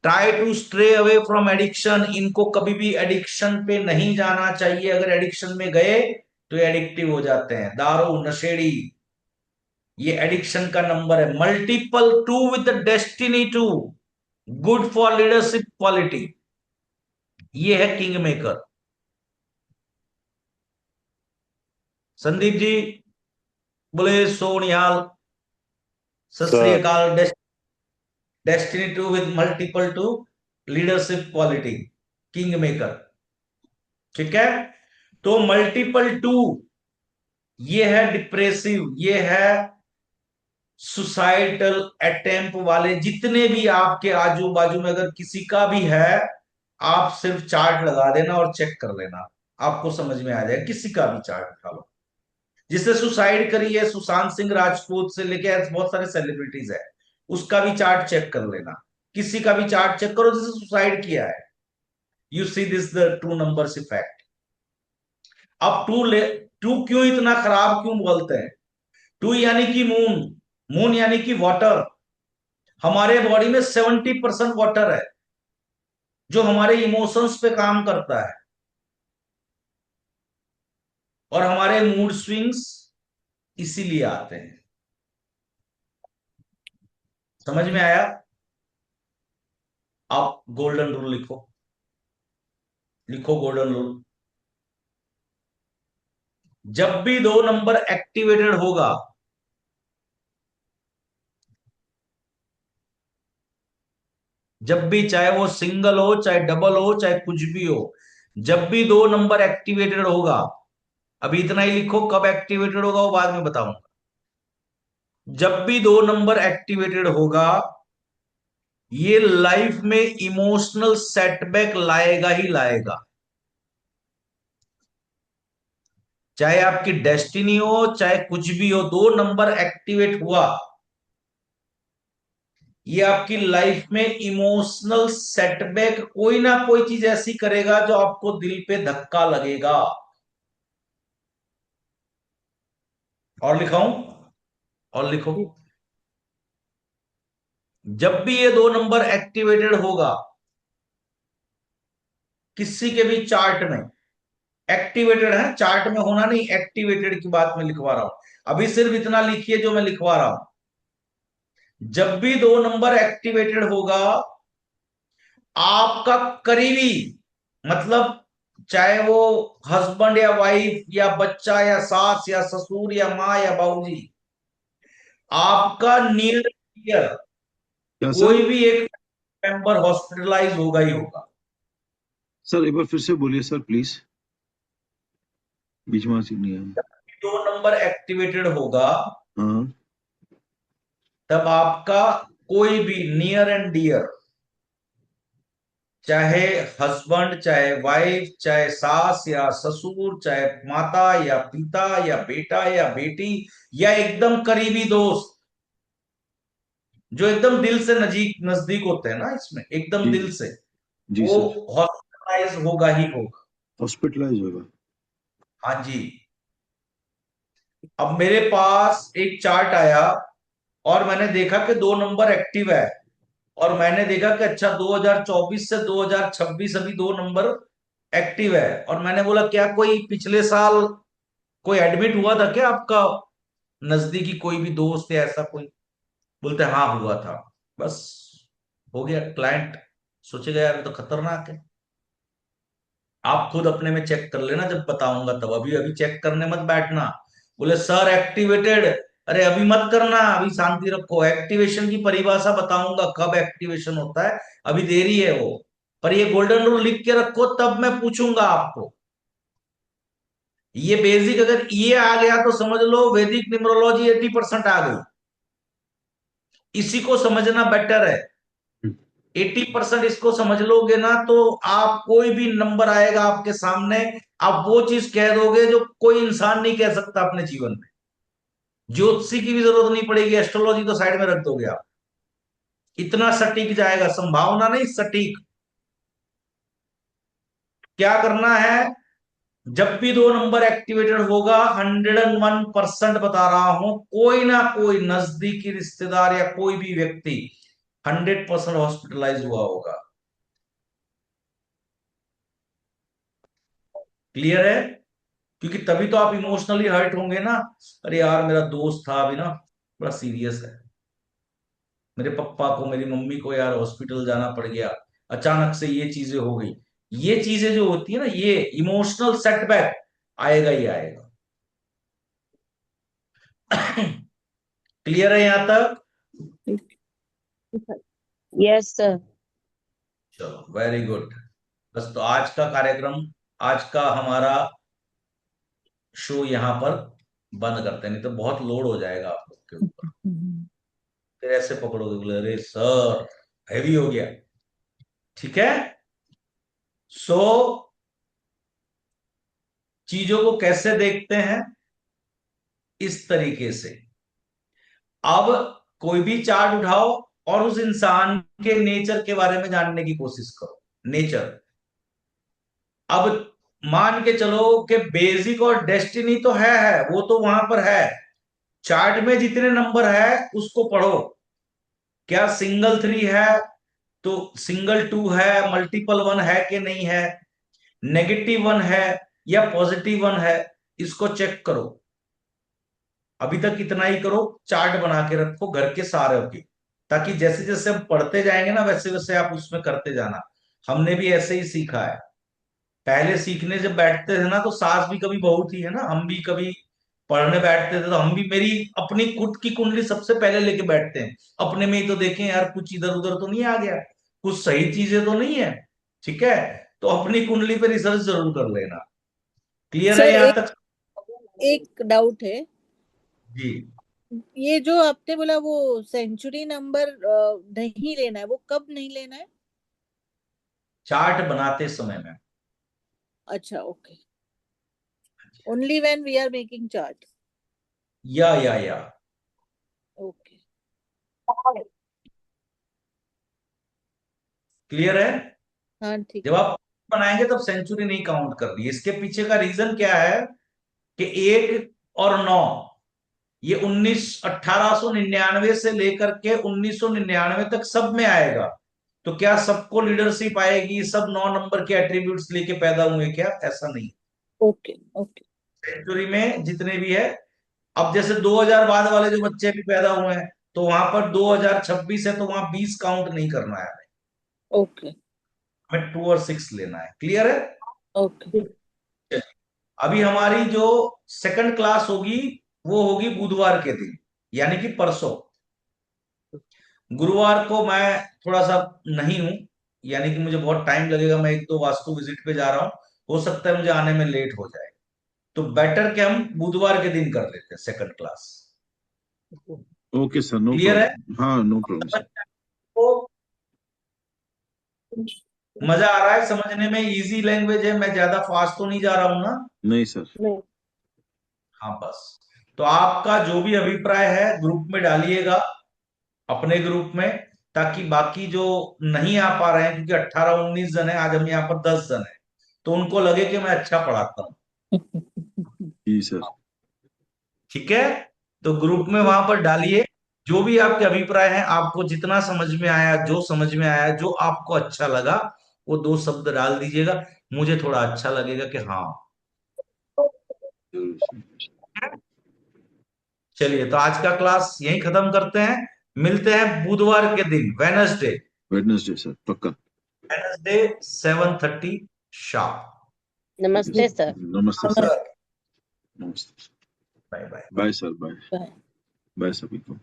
Try to stray away from addiction, इनको कभी भी एडिक्शन पे नहीं जाना चाहिए। अगर एडिक्शन में गए तो एडिक्टिव हो जाते हैं, दारू नशेड़ी, ये एडिक्शन का नंबर है। Multiple two with destiny two, good for leadership quality, ये है किंग मेकर। संदीप जी बोले सोनिहाल, सत श्री सर अकाल। Destiny two with multiple two, leadership quality, king maker, ठीक है। तो मल्टीपल टू ये है डिप्रेसिव, ये है सुसाइडल अटेम्प्ट वाले। जितने भी आपके आजू बाजू में अगर किसी का भी है, आप सिर्फ चार्ट लगा देना और चेक कर लेना, आपको समझ में आ जाएगा। किसी का भी चार्ट उठा लो, जिसने सुसाइड करी है, सुशांत सिंह राजपूत से लेके बहुत सारे सेलिब्रिटीज है, उसका भी चार्ट चेक कर लेना। किसी का भी चार्ट चेक करो जिसने सुसाइड किया है, you see this the two numbers effect. अब टू क्यों इतना खराब क्यों बोलते हैं? टू यानी कि मून, मून यानी कि वाटर। हमारे बॉडी में 70% वाटर है जो हमारे इमोशंस पे काम करता है, और हमारे मूड स्विंग्स इसीलिए आते हैं। समझ में आया? आप गोल्डन रूल लिखो, लिखो गोल्डन रूल। जब भी 2 नंबर एक्टिवेटेड होगा, जब भी, चाहे वो सिंगल हो चाहे डबल हो चाहे कुछ भी हो, जब भी 2 नंबर एक्टिवेटेड होगा, अभी इतना ही लिखो, कब एक्टिवेटेड होगा वो बाद में बताऊंगा। जब भी 2 नंबर एक्टिवेटेड होगा, ये लाइफ में इमोशनल सेटबैक लाएगा ही लाएगा। चाहे आपकी डेस्टिनी हो चाहे कुछ भी हो, 2 नंबर एक्टिवेट हुआ, ये आपकी लाइफ में इमोशनल सेटबैक, कोई ना कोई चीज ऐसी करेगा जो आपको दिल पे धक्का लगेगा। और लिखाऊं? और लिखो। जी। जब भी ये 2 नंबर एक्टिवेटेड होगा किसी के भी चार्ट में, एक्टिवेटेड है, चार्ट में होना नहीं, एक्टिवेटेड की बात मैं लिखवा रहा हूं। अभी सिर्फ इतना लिखिए जो मैं लिखवा रहा हूं। जब भी 2 नंबर एक्टिवेटेड होगा, आपका करीबी, मतलब चाहे वो हस्बैंड या वाइफ या बच्चा या सास या ससुर या माँ या बाबूजी, आपका नियर नियर क्या सर? कोई भी एक मेंबर हॉस्पिटलाइज होगा ही होगा। सर एक बार फिर से बोलिए सर प्लीज, बीच में नहीं है। 2 नंबर एक्टिवेटेड होगा, हाँ। तब आपका कोई भी नियर एंड डियर, चाहे हस्बैंड चाहे वाइफ चाहे सास या ससुर चाहे माता या पिता या बेटा या बेटी या एकदम करीबी दोस्त, जो एकदम दिल से नजीक नजदीक होते हैं ना, इसमें एकदम जी दिल से, जी वो सर। हॉस्पिटलाइज होगा ही होगा। हॉस्पिटलाइज होगा। हाँ जी। अब मेरे पास एक चार्ट आया और मैंने देखा कि 2 नंबर एक्टिव है, और मैंने देखा कि अच्छा 2024 से 2026 अभी 2 नंबर एक्टिव है, और मैंने बोला क्या कोई पिछले साल कोई एडमिट हुआ था क्या आपका नजदीकी कोई भी दोस्त या ऐसा कोई? बोलते हाँ हुआ था। बस हो गया। क्लाइंट सोचेगा यार ये तो खतरनाक है। आप खुद अपने में चेक कर लेना, जब बताऊंगा तब, अभी अभी चेक करने मत बैठना। बोले सर एक्टिवेटेड, अरे अभी मत करना, अभी शांति रखो, एक्टिवेशन की परिभाषा बताऊंगा कब एक्टिवेशन होता है, अभी देरी है वो। पर ये गोल्डन रूल लिख के रखो, तब मैं पूछूंगा आपको। ये बेसिक अगर ये आ गया तो समझ लो वैदिक न्यूमरोलॉजी 80% आ गई। इसी को समझना बेटर है। 80% इसको समझ लोगे ना, तो आप कोई भी नंबर आएगा आपके सामने, आप वो चीज कह दोगे जो कोई इंसान नहीं कह सकता अपने जीवन में। ज्योतिषी की भी जरूरत नहीं पड़ेगी, एस्ट्रोलॉजी तो साइड में रख दोगे आप। इतना सटीक जाएगा, संभावना नहीं सटीक। क्या करना है? जब भी 2 नंबर एक्टिवेटेड होगा, 101% बता रहा हूं, कोई ना कोई नजदीकी रिश्तेदार या कोई भी व्यक्ति 100% हॉस्पिटलाइज हुआ होगा। क्लियर है? क्योंकि तभी तो आप इमोशनली हर्ट होंगे ना। अरे यार मेरा दोस्त था अभी ना, बड़ा सीरियस है, मेरे पापा को मेरी मम्मी को यार हॉस्पिटल जाना पड़ गया, अचानक से ये चीजें हो गई। ये चीजें जो होती है ना, ये इमोशनल सेटबैक आएगा ही आएगा। क्लियर है यहां तक? Yes sir. चलो वेरी गुड। बस तो आज का कार्यक्रम, आज का हमारा शो यहां पर बंद करते हैं, नहीं तो बहुत लोड हो जाएगा आप लोग के ऊपर। फिर ऐसे पकड़ोगे, बोले अरे सर हैवी हो गया। ठीक है? सो चीजों को कैसे देखते हैं? इस तरीके से। अब कोई भी चार्ट उठाओ और उस इंसान के नेचर के बारे में जानने की कोशिश करो। नेचर, अब मान के चलो कि बेसिक और डेस्टिनी तो है वो तो वहां पर है, चार्ट में जितने नंबर है उसको पढ़ो। क्या सिंगल 3 है तो सिंगल 2 है, मल्टीपल 1 है कि नहीं है, नेगेटिव 1 है या पॉजिटिव 1 है, इसको चेक करो। अभी तक इतना ही करो, चार्ट बना के रखो घर के सारे की, ताकि जैसे जैसे हम पढ़ते जाएंगे ना वैसे वैसे आप उसमें करते जाना। हमने भी ऐसे ही सीखा है। पहले सीखने जब बैठते थे ना तो सास भी कभी बहू थी, है ना, हम भी कभी पढ़ने बैठते थे तो हम भी, मेरी अपनी खुद की कुंडली सबसे पहले लेके बैठते हैं, अपने में ही तो देखें यार कुछ इधर उधर तो नहीं आ गया, कुछ सही चीजें तो नहीं है, ठीक है, तो अपनी कुंडली पे रिसर्च जरूर कर लेना। क्लियर है सर यहां तक? एक डाउट है, जी, ये जो आपने बोला वो सेंचुरी नंबर नहीं लेना है, वो कब नहीं लेना है? चार्ट बनाते समय में। अच्छा, okay, only when we are making chart. या ओके, क्लियर है? हाँ ठीक जब है। आप बनाएंगे तब सेंचुरी नहीं काउंट करनी। इसके पीछे का रीजन क्या है कि 1 और 9 ये 1899 से लेकर के 1999 तक सब में आएगा। तो क्या सबको लीडरशिप आएगी, सब 9 नंबर के एट्रीब्यूट्स लेके पैदा हुए क्या? ऐसा नहीं। ओके ओके सेंचुरी में जितने भी है, अब जैसे 2000 बाद वाले जो बच्चे भी पैदा हुए हैं तो वहां पर 2026 है तो वहां 20 काउंट नहीं करना है हमें, ओके 2 और 6 लेना है। क्लियर है? ओके। अभी हमारी जो सेकंड क्लास होगी वो होगी बुधवार के दिन, यानी कि परसों। गुरुवार को मैं थोड़ा सा नहीं हूं, यानी कि मुझे बहुत टाइम लगेगा, मैं 1-2 वास्तु विजिट पे जा रहा हूं, हो सकता है मुझे आने में लेट हो जाए, तो बेटर कि हम बुधवार के दिन कर लेते हैं second class. Okay sir, no clear है? प्रॉब्लम। हाँ, नो प्रॉब्लम सर। तो मजा आ रहा है समझने में? इजी लैंग्वेज है, मैं ज्यादा फास्ट तो नहीं जा रहा हूं ना? नहीं सर। नहीं, हाँ बस। तो आपका जो भी अभिप्राय है ग्रुप में डालिएगा, अपने ग्रुप में, ताकि बाकी जो नहीं आ पा रहे हैं, क्योंकि 18-19 जन है, आज हम यहाँ पर 10 जन है, तो उनको लगे कि मैं अच्छा पढ़ाता हूँ। जी सर। ठीक है, तो ग्रुप में वहां पर डालिए जो भी आपके अभिप्राय हैं, आपको जितना समझ में आया, जो समझ में आया, जो आपको अच्छा लगा, वो 2 शब्द डाल दीजिएगा, मुझे थोड़ा अच्छा लगेगा कि हाँ। जरूर सर। चलिए, तो आज का क्लास यहीं खत्म करते हैं, मिलते हैं बुधवार के दिन, वेनसडे, वेडनेसडे सर, पक्का। 7:30 शार्प। नमस्ते सर। नमस्ते सर। नमस्ते। नमस्ते। Bye bye. Bye sir, bye. Bye. Bye सभी को।